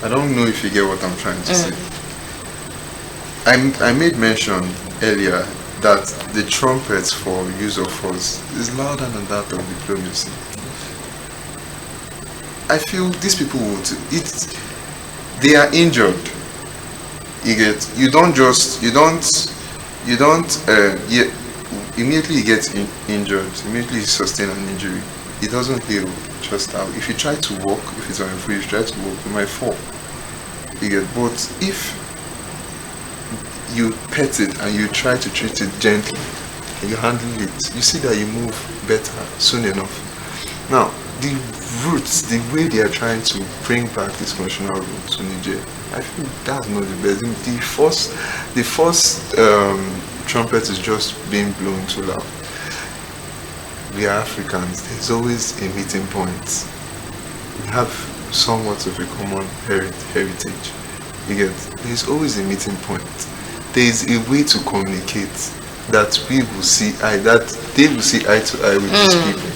I don't know if you get what I'm trying to say. I made mention earlier that the trumpets for use of force is louder than that of diplomacy. I feel these people they are injured. Immediately you get injured, immediately you sustain an injury, it doesn't heal just out. If you try to walk, if it's on your foot, if you try to walk, you might fall. But if you pet it and you try to treat it gently, you handle it, you see that you move better soon enough. Now, the roots, the way they are trying to bring back this constitutional rule to Niger, I feel that's not the best. The first trumpet is just being blown too loud. We are Africans. There's always a meeting point. We have somewhat of a common heritage. You get, there's always a meeting point. There is a way to communicate that we will see that they will see eye to eye with these people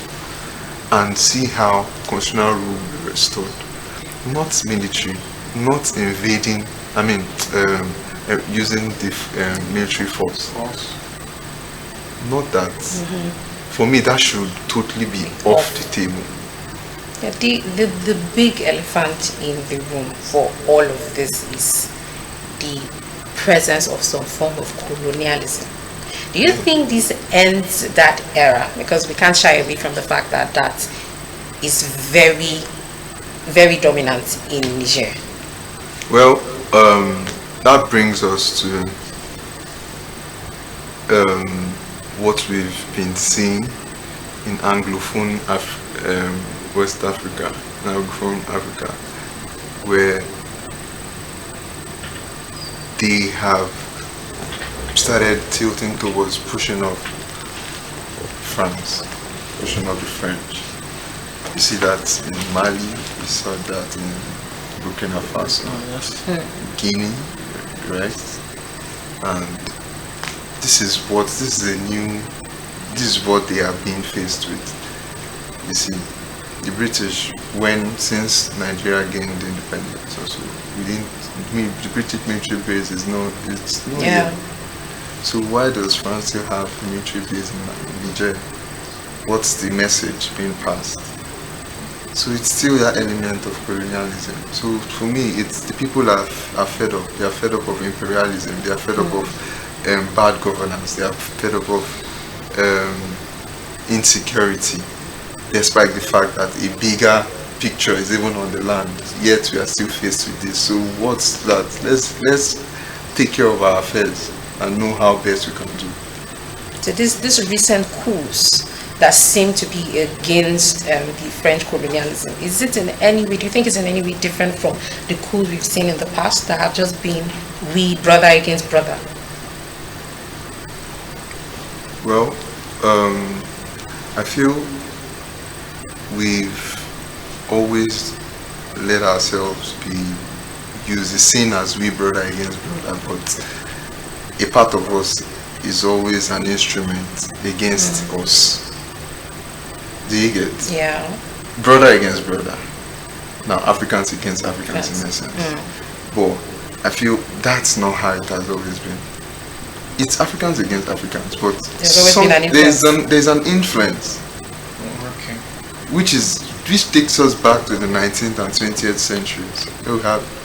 and see how constitutional rule will be restored. Not military, not invading, using the military force. Not that. For me, that should totally be off the table.
Yeah, the big elephant in the room for all of this is the presence of some form of colonialism. Do you think this ends that era? Because we can't shy away from the fact that that is very, very dominant in Niger.
Well, that brings us to what we've been seeing in Anglophone West Africa, Anglophone Africa, where they have started tilting towards pushing off France, pushing off the French. You see that in Mali, we saw that in Burkina Faso, Guinea, right? And this is what they are being faced with. You see, the British, since Nigeria gained independence, also the British military base it's not
Yeah.
here. So why does France still have a military base in Niger? What's the message being passed? So it's still that element of colonialism. So for me, it's the people are fed up. They are fed up of imperialism. They are fed up of bad governance. They are fed up of insecurity, despite the fact that a bigger picture is even on the land. Yet we are still faced with this. So what's that? Let's take care of our affairs and know how best we can do.
So this recent coups that seem to be against the French colonialism, is it in any way, do you think it's in any way different from the coups we've seen in the past that have just been brother against brother?
Well, I feel we've always let ourselves be seen as we brother against brother, but a part of us is always an instrument against us. Do you get?
Yeah.
Brother against brother. Now Africans against Africans in essence. But I feel that's not how it has always been. It's Africans against Africans, but
There's always been an influence.
there's an influence.
Okay.
Which takes us back to the 19th and 20th centuries,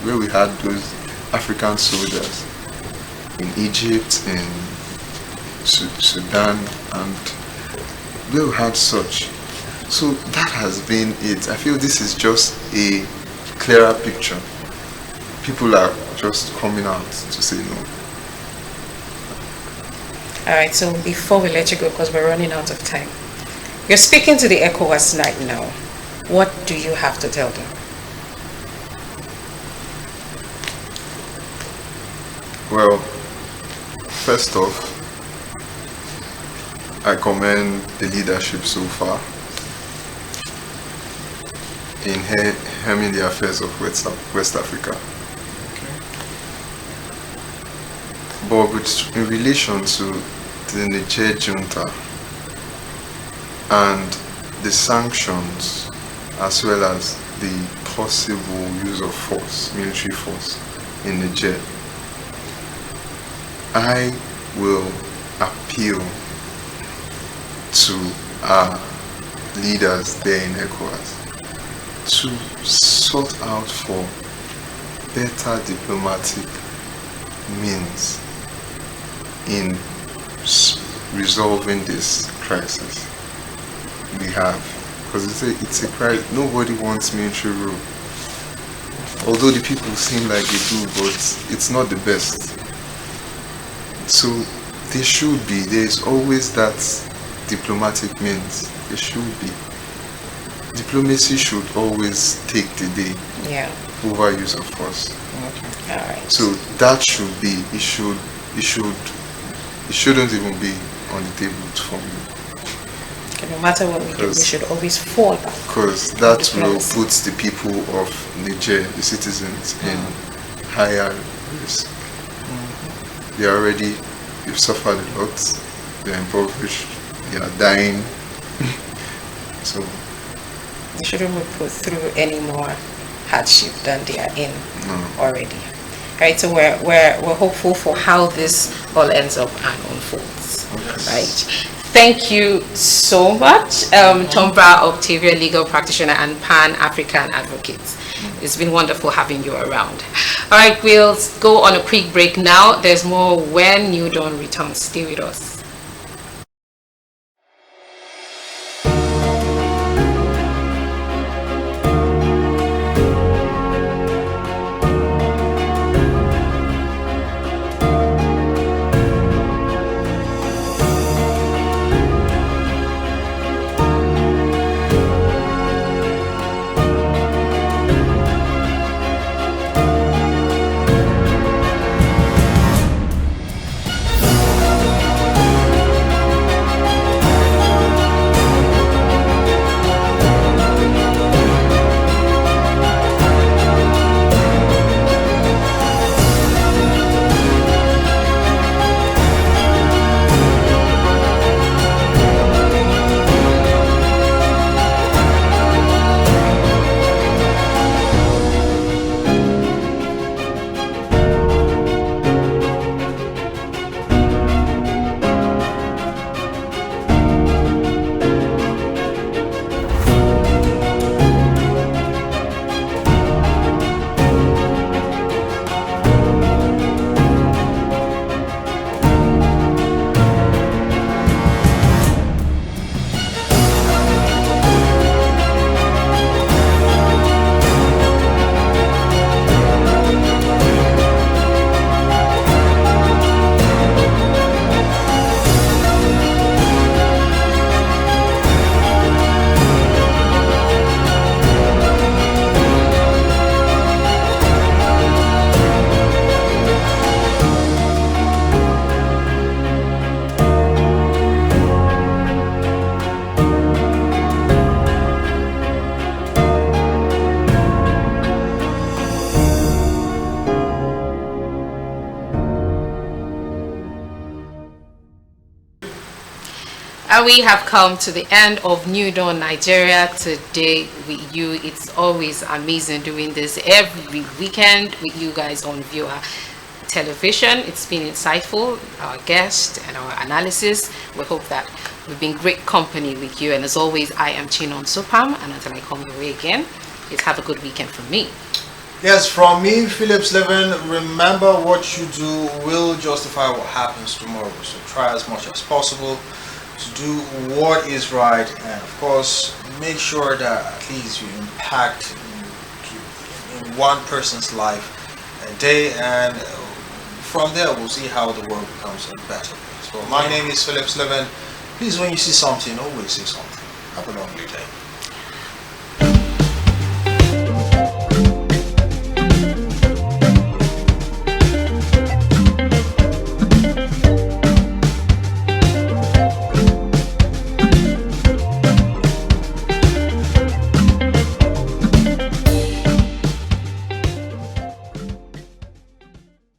where we had those African soldiers in Egypt, in Sudan, and where we had such. So that has been it. I feel this is just a clearer picture. People are just coming out to say no.
Alright, so before we let you go, because we're running out of time, you're speaking to the ECOWAS night now. What do you have to tell them?
Well, first off, I commend the leadership so far in handling the affairs of West Africa. But in relation to the Niger junta and the sanctions, as well as the possible use of force, military force in Niger, I will appeal to our leaders there in ECOWAS to sort out for better diplomatic means in resolving this crisis we have, because it's a crisis. Nobody wants military rule, although the people seem like they do, but it's not the best. So There should be. There's always that diplomatic means. There should be. Diplomacy should always take the day
Yeah.
over use of force.
Okay. All right.
So that should be. It shouldn't even be on the table for me.
No matter what we do, we should always fall back.
Because that will
Diplomacy.
put the people of Niger, the citizens, in higher risk. They've suffered a lot, they're impoverished, they are dying. So
They shouldn't be put through any more hardship than they are in already. Right, so we're hopeful for how this all ends up and unfolds.
Yes.
Right. Thank you so much, Tombra, Otavie legal practitioner and Pan-African advocate. It's been wonderful having you around. All right, we'll go on a quick break now. There's more when New Dawn returns. Stay with us. And we have come to the end of New Dawn Nigeria today with you. It's always amazing doing this every weekend with you guys on Viewer Television. It's been insightful, our guest and our analysis. We hope that we've been great company with you. And as always, I am Chinon Supam. And until I come your way again, please have a good weekend from me.
Yes, from me, Phillips Levin, remember what you do will justify what happens tomorrow. So try as much as possible to do what is right, and of course, make sure that at least you impact in one person's life a day, and from there we'll see how the world becomes a better place. So my name is Phillips Levin. Please, when you see something, always say something. Have a lovely day.